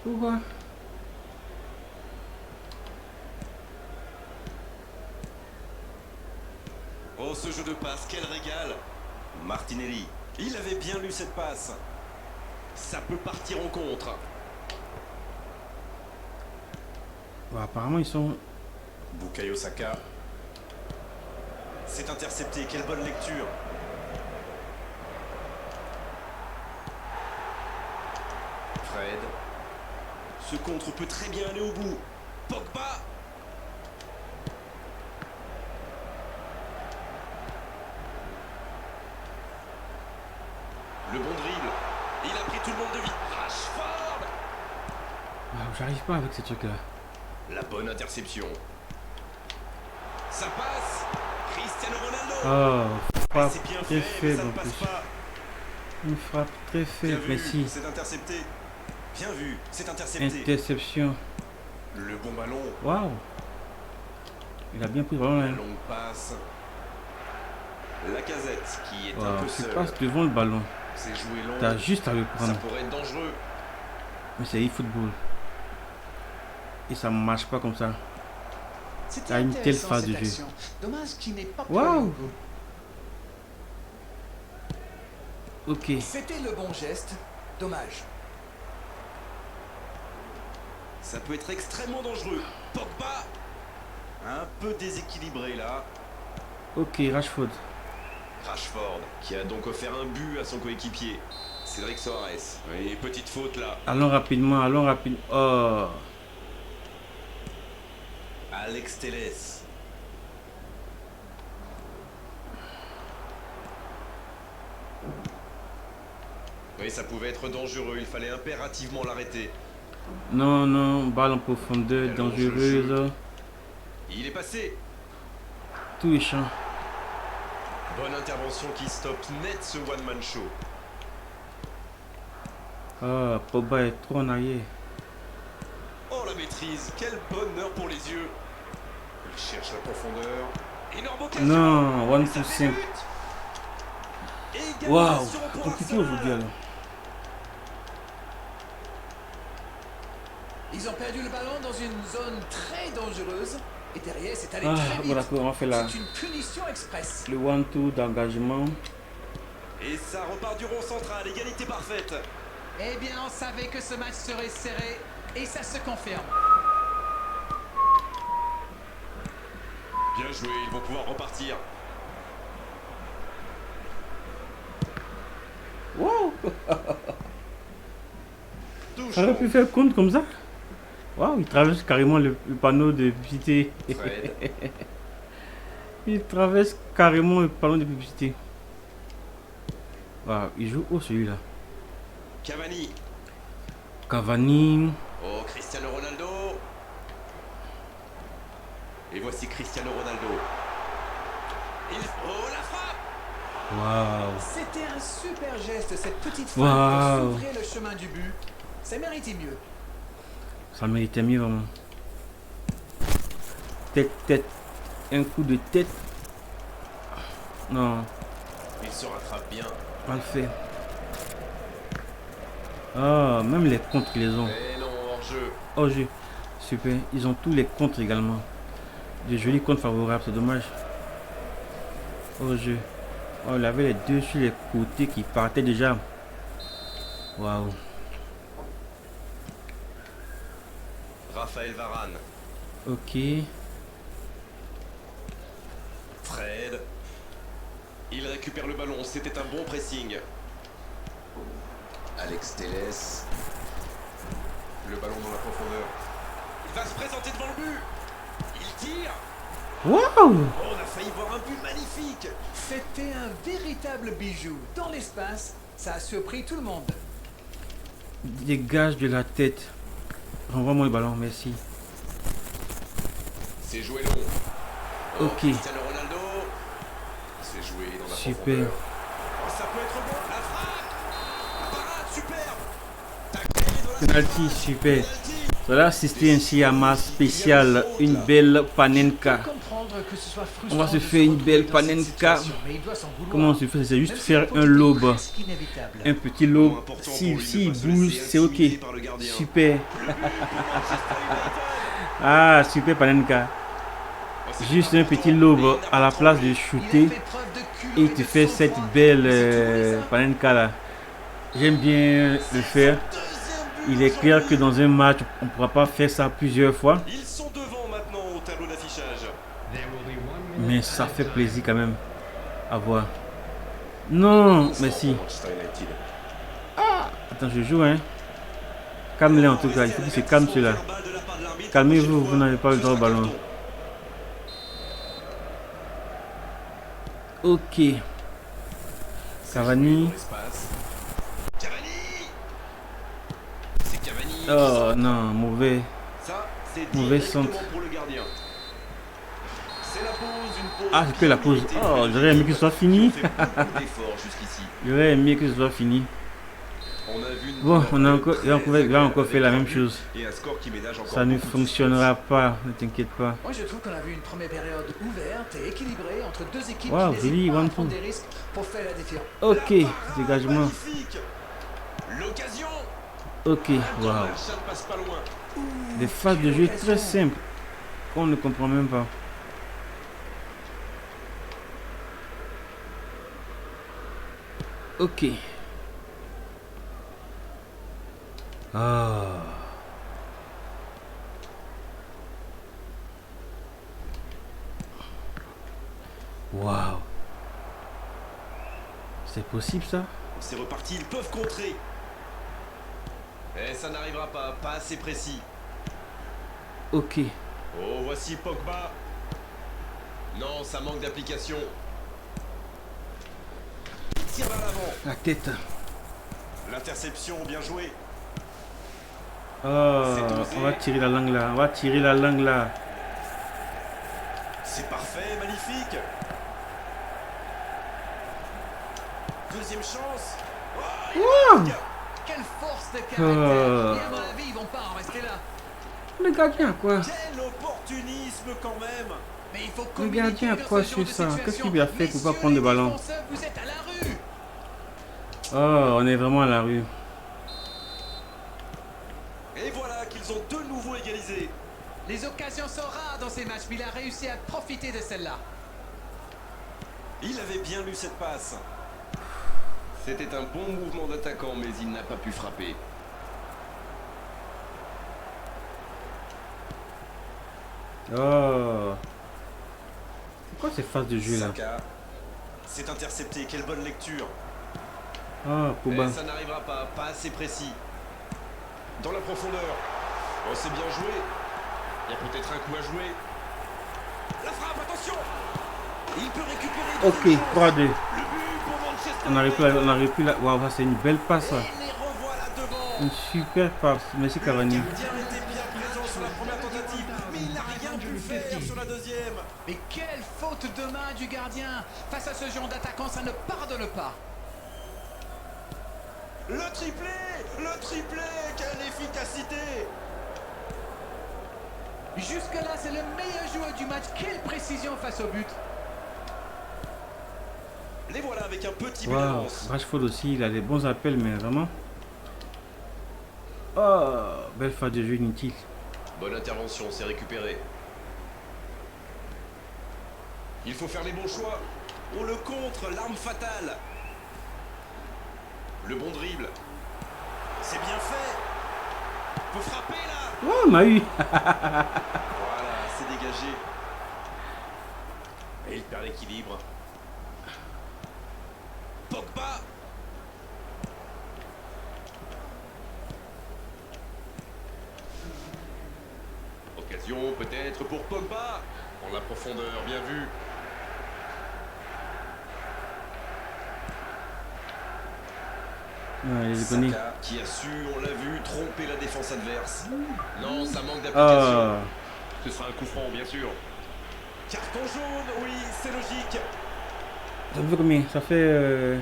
Pourquoi? Oh, ce jeu de passe, quel régal. Martinelli, il avait bien lu cette passe. Ça peut partir en contre. Bon, apparemment, ils sont... Bukayo Saka. C'est intercepté, quelle bonne lecture. Fred. Ce contre peut très bien aller au bout. Pogba. Le bon dribble. Il a pris tout le monde de vite. Rashford. Wow, j'arrive pas avec ces trucs-là. La bonne interception. Ça passe. Cristiano Ronaldo. Oh, frappe C'est bien très fait, mais ça faible ne en passe plus. pas. Une frappe très Bien faible, mais vu, si. c'est intercepté. Bien vu, c'est intercepté. Interception. Le bon ballon. Waouh. Il a bien pris le ballon là. La longue passe. La casette qui est un Waouh, peu tu seule. passes devant le ballon. C'est joué long. T'as juste à le Ça prendre. pourrait être dangereux. Mais c'est e-football. Et ça ne marche pas comme ça. C'était T'as une telle intéressant, phase cette de jeu. action. Dommage qu'il n'ait pas pu Waouh. aller au bout. Ok. C'était le bon geste. Dommage. Ça peut être extrêmement dangereux. Pogba. Un peu déséquilibré là. Ok, Rashford. Rashford qui a donc offert un but à son coéquipier. Cédric Soares. Oui, petite faute là. Allons rapidement, allons rapidement. Oh. Alex Telles. Oui, ça pouvait être dangereux. Il fallait impérativement l'arrêter. Non, non, balle en profondeur, Alors, dangereuse. Il est passé. Tout est champ. Bonne intervention qui stoppe net ce one-man show. Ah, Pogba est trop en arrière. Oh la maîtrise, quel bonheur pour les yeux. Il cherche la profondeur. Énorme occasion. Non, one Et ça to fait simple. but. Égalisation Waouh, pour compliqué Arsenal. aujourd'hui alors. Ils ont perdu le ballon dans une zone très dangereuse. Et derrière, c'est allé Ah, très bon vite. d'accord, on va faire la, C'est une punition express. le one-two d'engagement. Et ça repart du rond central, égalité parfaite. Eh bien, on savait que ce match serait serré. Et ça se confirme. Bien joué, ils vont pouvoir repartir. Wow, Touche. ça aurait pu faire compte comme ça. Waouh, il traverse carrément le panneau de publicité. Fred. Il traverse carrément le panneau de publicité. Waouh, il joue haut celui-là. Cavani. Cavani. Oh, Cristiano Ronaldo. Et voici Cristiano Ronaldo. Oh, la frappe. Waouh. C'était un super geste, cette petite frappe Waouh. pour s'ouvrir le chemin du but. Ça méritait mieux. Ça méritait mieux vraiment. Tête, tête. Un coup de tête. Non, Il se rattrape bien. mal fait. Ah, même les contres ils les ont. Mais non, hors-jeu. Oh, jeu. Super. Ils ont tous les contres également. De jolis contres favorables, c'est dommage. Oh, jeu. Oh, il avait les deux sur les côtés qui partaient déjà. Waouh. Raphaël Varane. Ok. Fred. Il récupère le ballon, c'était un bon pressing. Alex Telles. Le ballon dans la profondeur. Il va se présenter devant le but. Il tire. Waouh. Oh, on a failli voir un but magnifique. C'était un véritable bijou. Dans l'espace, ça a surpris tout le monde. Dégage de la tête. Renvoie-moi le ballon, merci. C'est joué long. Oh, Ok. Cristiano Ronaldo. C'est joué dans la Super. profondeur. Oh, ça peut être bon. La frappe. La parade, superbe. Taclé dans la Penalty, surface. super. Penalty. Cela assisté ainsi à ma spéciale, une belle panenka. Comprendre que ce soit On va frustrant se de faire une retrouver belle dans cette panenka. situation, mais il doit s'en vouloir. Comment on se fait? C'est juste Même si faire le un point était lobe. presque inévitable. Un petit Bon, lobe. important pour Si lui de il pas se bouge, laisser c'est ok. intimider par le gardien. Super. Le but pour Manchester United. Ah, super panenka. Oh, c'est Juste un important, petit mais lobe il n'a à pas la place tremblé. de Il a shooter. fait preuve de culot Et il et te de fait cette sang-froid. belle C'est tout ça. panenka là. J'aime bien le faire. Deuxième but Il est clair que aujourd'hui. dans un match, on ne pourra pas faire ça plusieurs fois. Ils sont devant maintenant au tableau d'affichage. There will be 1 minute Mais at ça a fait time. plaisir quand même à voir. Non, merci. Manchester United. Attends, je joue, hein. Calme-les en tout cas, il faut qu'il se calme celui-là. Calmez-vous, vous n'avez pas le droit au ballon. Ok. Cavani. Cavani. C'est Cavani. Oh non, mauvais. Ça, c'est Mauvais directement centre. pour le gardien. C'est la pause, une pause. Ah, c'est que la pause. méritée. Oh, j'aurais aimé que ce soit fini. Ils ont fait beaucoup d'efforts jusqu'ici. J'aurais aimé que ce soit fini. On a vu une Bon, première on a période encore, très là encore fait la agréable même avec chose. un but et un score qui ménage encore Ça ne beaucoup de fonctionnera pas, ne t'inquiète pas. Moi, je trouve qu'on a vu une première période ouverte et équilibrée entre deux équipes Wow, qui really, n'hésitent pas à one, prendre two. des risques pour faire la différence. Ok, La parade dégagement. magnifique. L'occasion. Ok, Un waouh. dommage, ça ne passe pas loin. Des phases de jeu très simples qu'on ne comprend même pas. Ok. Ah. Waouh. C'est possible ça? C'est reparti, ils peuvent contrer. Et ça n'arrivera pas, pas assez précis. Ok. Oh, voici Pogba. Non, ça manque d'application. Il tire vers l'avant. La tête. L'interception, bien joué. Oh, C'est osé. on va tirer la langue là. On va tirer la langue là. C'est parfait, magnifique. Deuxième chance. Oh, il marque. Quelle force de caractère! Oh. Et à mon avis, ils vont pas en rester là. Le gardien quoi? Quel opportunisme quand même. Mais il faut Le communiquer gardien a dans quoi ce genre sur de ça? Qu'est-ce situation. qu'il lui a fait pour pas Messieurs prendre le les ballon? défenseurs, vous êtes à la rue. Oh, on est vraiment à la rue. Et voilà qu'ils ont de nouveau égalisé. Les occasions sont rares dans ces matchs, mais il a réussi à profiter de celle-là. Il avait bien lu cette passe. C'était un bon mouvement d'attaquant, mais il n'a pas pu frapper. Oh. C'est quoi ces phases de jeu là? Saka. C'est intercepté, quelle bonne lecture. Oh, Pogba. Mais ça n'arrivera pas, pas assez précis. Dans la profondeur. Oh, c'est bien joué. Il y a peut-être un coup à jouer. La frappe, attention. Il peut récupérer. Ok, 3-2. Le but pour Manchester On arrive plus là. Waouh, ça c'est une belle passe. Ça. Et les revoilà devant. Une super passe. Merci Cavani. Le gardien était bien présent sur la première tentative, mais il n'a rien pu faire sur la deuxième. Mais quelle faute de main du gardien! Face à ce genre d'attaquant, ça ne pardonne pas. Le triplé, quelle efficacité. Jusque-là, c'est le meilleur joueur du match. Quelle précision face au but! Les voilà avec un petit but Waouh. d'avance. Rashford aussi, il a des bons appels, mais vraiment. Oh, belle phase de jeu inutile. Bonne intervention, c'est récupéré. Il faut faire les bons choix. On le contre, l'arme fatale. Le bon dribble. C'est bien fait. Faut frapper là. Oh, m'a eu. Voilà, c'est dégagé. Et il perd l'équilibre. Pogba. Occasion peut-être pour Pogba. En la profondeur, bien vu. Ouais, il est connu. Saka qui a su, on l'a vu, tromper la défense adverse. Non, ça manque d'application. Ah. Ce sera un coup franc, bien sûr. Carton jaune, oui, c'est logique. Ça fait combien? Ça fait.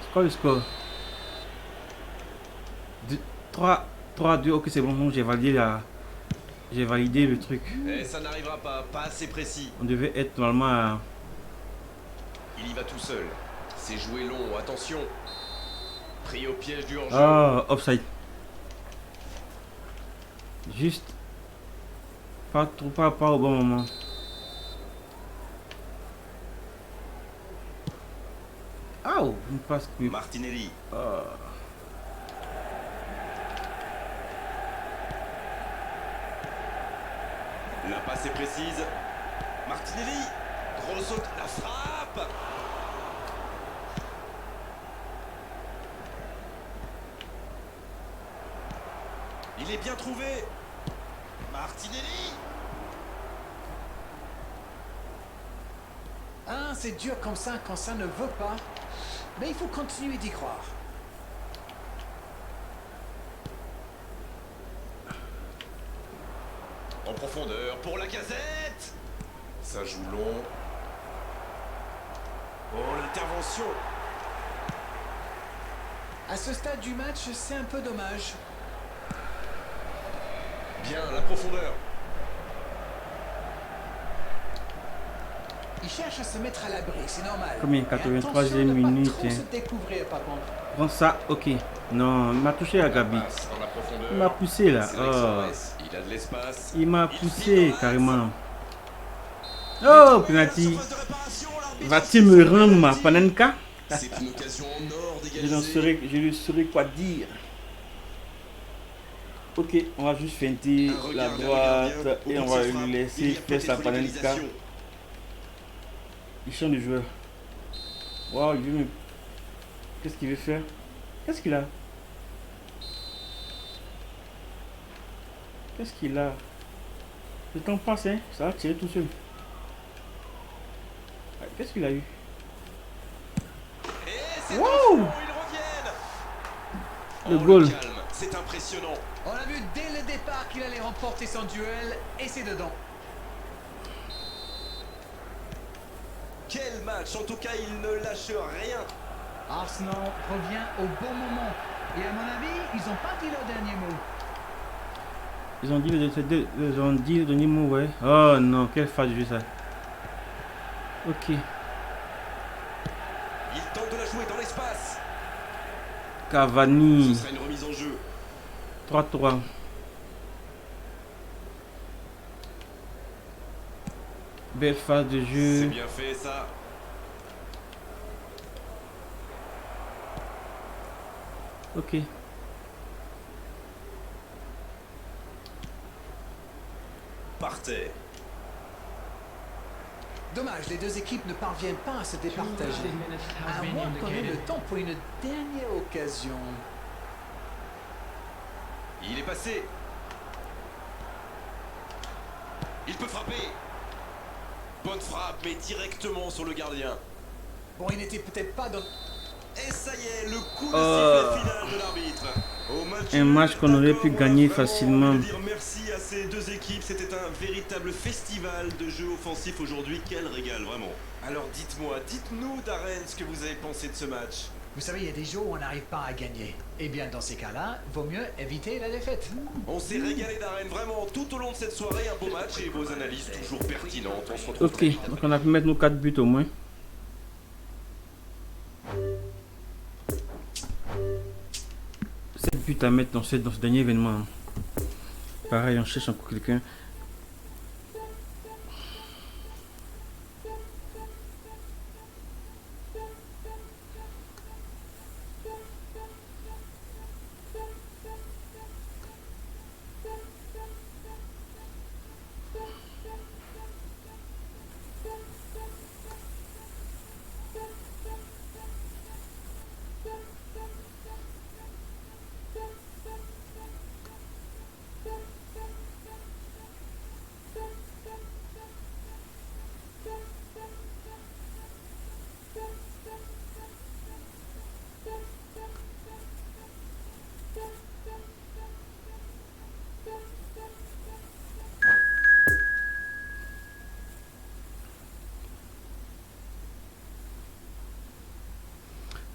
C'est quoi le score? 3-2. Ok, c'est bon, j'ai validé la. J'ai validé le truc. Et ça n'arrivera pas, pas assez précis. On devait être normalement à. Il y va tout seul. C'est joué long, attention. Pris au piège du hors-jeu. Ah, offside. Juste. Pas au bon moment. Ah, une passe. Martinelli. La passe est précise. Martinelli. Gros saut, la frappe. Il est bien trouvé. Martinelli. Ah, c'est dur comme ça quand ça ne veut pas. Mais il faut continuer d'y croire. En profondeur pour la casette. Ça joue long. Oh, l'intervention. À ce stade du match, c'est un peu dommage. Bien, la profondeur. Il cherche à se mettre à l'abri, c'est normal. Combien? Et 83e attention de pas minute, trop hein. se découvrir par contre. Prends ça, ok. Non, il m'a touché à Gabi. Passe dans la profondeur. Il m'a poussé là. C'est Oh. l'excellence. Il a de l'espace. Il m'a Il poussé file dans l'axe. carrément. Oh, La penalty. surface de réparation, l'arbitre Va-t-il me siffle rendre ma penalty. panenka? C'est une occasion en or Je d'égaliser. ne saurais quoi dire. Ok, on va juste feinter Un la regard vers le droite gardien. et Au on bout va de cette lui frappe, laisser il y a faire sa peut-être panenka. l'égalisation. Il change de joueur. Waouh, il veut me... Qu'est-ce qu'il veut faire? Qu'est-ce qu'il a? Qu'est-ce qu'il a? Le temps passe, hein? Ça va tirer tout seul. Ouais, qu'est-ce qu'il a eu? Et c'est Wow. un fond, ils reviennent. Le Oh, goal. calme, c'est impressionnant. On a vu dès le départ qu'il allait remporter son duel et c'est dedans. Quel match, en tout cas il ne lâche rien. Arsenal revient au bon moment. Et à mon avis, ils n'ont pas dit le dernier mot. Ils ont dit le dernier mot, ouais. Oh non, quelle phase de jeu ça. Ok. Il tente de la jouer dans l'espace. Ce Cavani. serait une remise en jeu. 3-3. Belle phase de C'est jeu. bien fait ça. Ok. Par terre. Dommage, les deux équipes ne parviennent pas à se départager. minutes has À been moins qu'on ait le indicated. temps pour une dernière occasion. Il est passé. Il peut frapper. Bonne frappe, mais directement sur le gardien. Bon, il n'était peut-être pas dans... Et ça y est, le coup de sifflet final de l'arbitre. Au Un match qu'on aurait d'accord, pu on a gagner vraiment facilement. envie de dire merci à ces deux équipes. C'était un véritable festival de jeux offensifs aujourd'hui. Quel régal, vraiment. Alors dites-nous, Darren, ce que vous avez pensé de ce match. Vous savez, il y a des jours où on n'arrive pas à gagner. Eh bien, dans ces cas-là, vaut mieux éviter la défaite. On s'est régalé, Darren, vraiment tout au long de cette soirée. Un beau match et vos analyses toujours pertinentes. On se retrouve très Ok, vite. donc on a pu mettre nos 4 buts au moins. Sept buts à mettre dans ce dernier événement. Pareil, on cherche encore quelqu'un.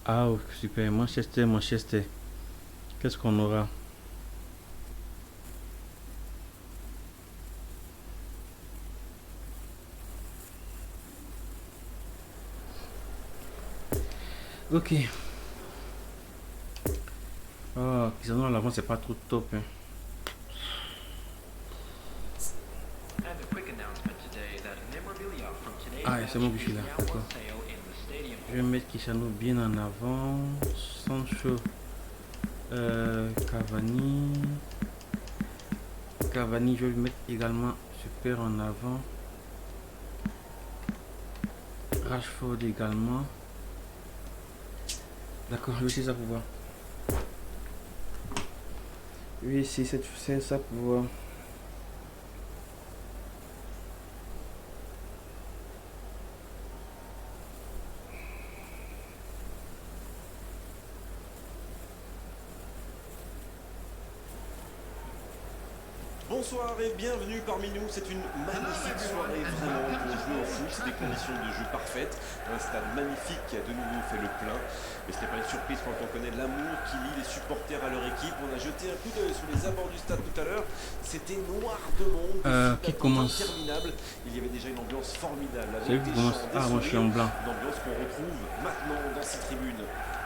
Ah, oh, super. Manchester, Manchester. Qu'est-ce qu'on aura? Ok. Oh, Cristiano à l'avant, c'est pas trop top. Hein. I have a quick announcement today that memorabilia from today's Ah, match c'est bon que je is suis là. now D'accord. on sale in the stadium. Je vais mettre Cristiano bien en avant. Sancho. Cavani. Cavani, je vais le mettre également super en avant. Rashford également. D'accord, je vais essayer ça pour voir. Je vais essayer ça pour voir. Bonsoir et bienvenue parmi nous. C'est une magnifique soirée vraiment pour jouer au foot. C'est des conditions de jeu parfaites. Un stade magnifique qui a de nouveau fait le plein. Mais ce n'est pas une surprise quand on connaît l'amour qui lie les supporters à leur équipe. On a jeté un coup d'œil sur les abords du stade tout à l'heure. C'était noir de monde. Qui commence? Interminable. Il y avait déjà une ambiance formidable. C'est lui qui commence. Ah, moi je suis en blanc. Une ambiance qu'on retrouve maintenant dans ces tribunes.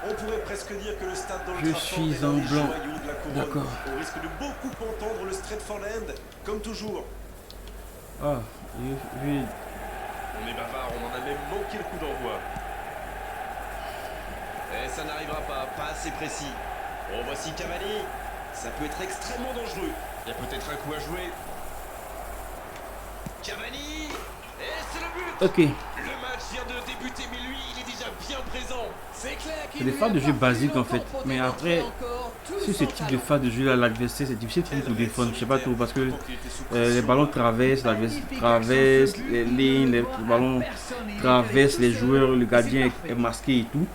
On pourrait presque dire que le stade dans le Je Trafford suis est l'un en des blanc. joyaux de la couronne. D'accord. On risque de beaucoup entendre le Stretford End, comme toujours. Ah, On est bavard, on en a même manqué le coup d'envoi. Et ça n'arrivera pas assez précis. Bon, voici Cavani. Ça peut être extrêmement dangereux. Il y a peut-être un coup à jouer. Cavani. Et c'est le but. ok. Le match vient de débuter, mais lui, il est déjà bien présent. C'est clair C'est des phases de jeu basiques en fait. Mais après, sur ce type de phase de jeu là, l'adversaire, c'est difficile pour nous de défendre. Je sais pas trop parce que les ballons traversent, l'adversaire traverse les lignes, les ballons traversent les joueurs, le gardien est masqué et tout.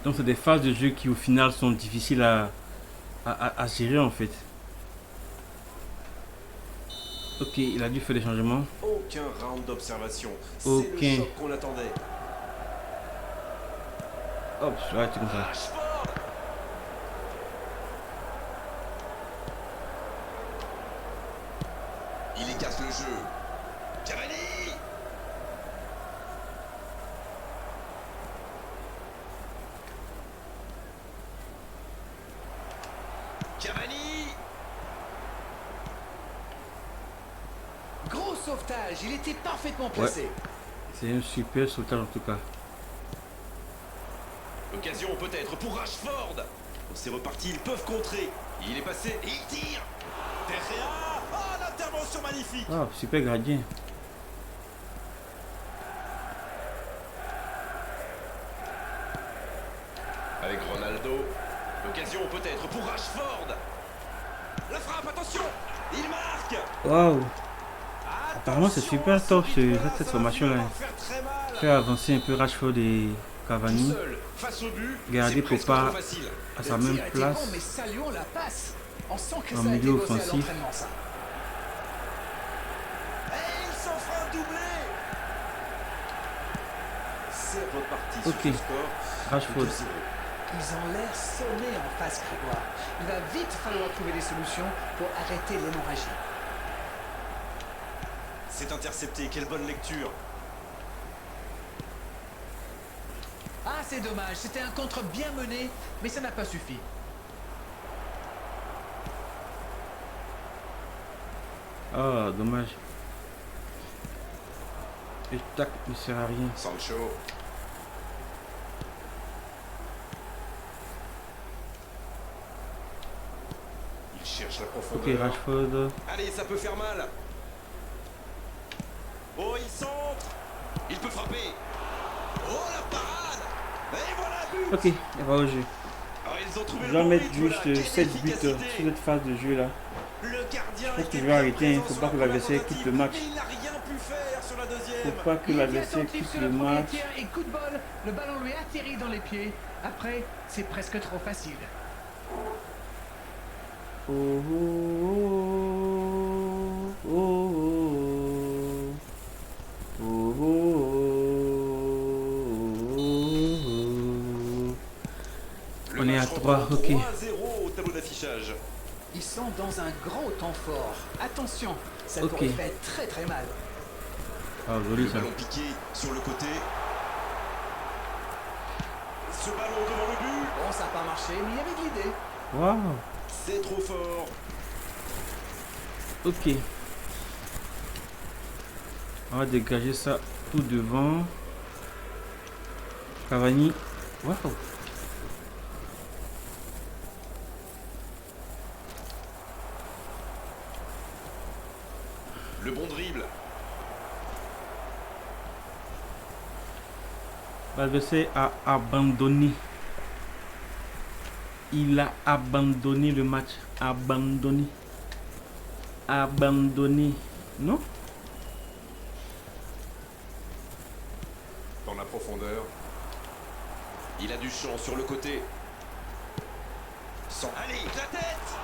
Donc c'est des phases de jeu qui au final sont difficiles à gérer en fait. Ok, il a dû faire des changements. Aucun round d'observation. C'est Ok. le choc qu'on attendait. Hop, ouais, c'est comme ça. Rashford. Il écarte le jeu. Cavani. Cavani. Gros sauvetage, il était parfaitement placé. C'est un super sauvetage en tout cas. Occasion peut-être pour Rashford. C'est reparti, ils peuvent contrer. Il est passé et il tire. Derrière. Ah, l'intervention magnifique. Ah, super gardien. Avec Ronaldo. Occasion peut-être pour Rashford. La frappe, attention. Il marque. Waouh. Apparemment c'est super top cette formation là. Faire très mal. Faire avancer un peu Rashford et Cavani. Tout seul, face au but, Garder c'est pour presque pas trop facile. à sa Le même tir était place. bon, mais saluons la passe. On sent que En ça a été milieu bossé à offensif. l'entraînement, ça. Et il s'en fera un doublé. C'est reparti Ok. sur ce score. Rashford. 2-0. Ils ont l'air sonnés en face, Grégoire. Il va vite falloir trouver des solutions pour arrêter l'hémorragie. C'est intercepté, quelle bonne lecture. Ah, c'est dommage. C'était un contre bien mené, mais ça n'a pas suffi. Ah, dommage. Et tac, ne sert à rien. Sancho. Il cherche la Ok, profondeur. Rashford. Allez, ça peut faire mal. Oh, il centre. Il peut frapper. Oh, la parade. Et voilà le but. Ok, il va au jeu. Oh, ils ont trouvé Je le vais bon mettre rythme, là. juste Quelle 7 buts sur efficacité. cette phase de jeu là. Le gardien Je pense que était je vais bien arrêter, il présent faut sur pas la que l'adversaire première quitte le tentative, match. mais il n'a rien pu faire sur la deuxième. Faut pas que Il était l'adversaire attentif quitte sur le le premier match. tir et coup de bol, le ballon lui atterrit dans les pieds. Après, c'est presque trop facile. Oh, oh, oh, oh, oh, oh, oh, oh. Le On est à match 3, reprend ok. 3-0 au tableau d'affichage. Ils sont dans un gros temps fort. Attention, ça Ok. pourrait faire très très mal. Ah, joli Le ça. ballon piqué sur le côté. Ce ballon devant le but. Bon, ça n'a pas marché, mais il y avait de l'idée. Waouh. C'est trop fort. Ok. On va dégager ça tout devant. Cavani. Waouh. Le bon dribble. L'adversaire a abandonné. Il a abandonné le match. Abandonné. Abandonné. Non? Dans la profondeur. Il a du champ sur le côté. Sans... Allez, la tête.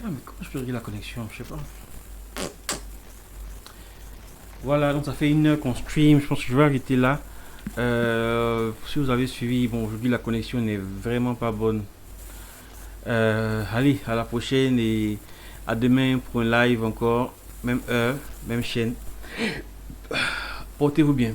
Ah, mais comment je peux régler la connexion? Je sais pas. Voilà, donc ça fait 1 heure qu'on stream. Je pense que je vais arrêter là. Si vous avez suivi, bon, aujourd'hui la connexion n'est vraiment pas bonne. Allez, à la prochaine et à demain pour un live encore. Même heure, même chaîne. Portez-vous bien.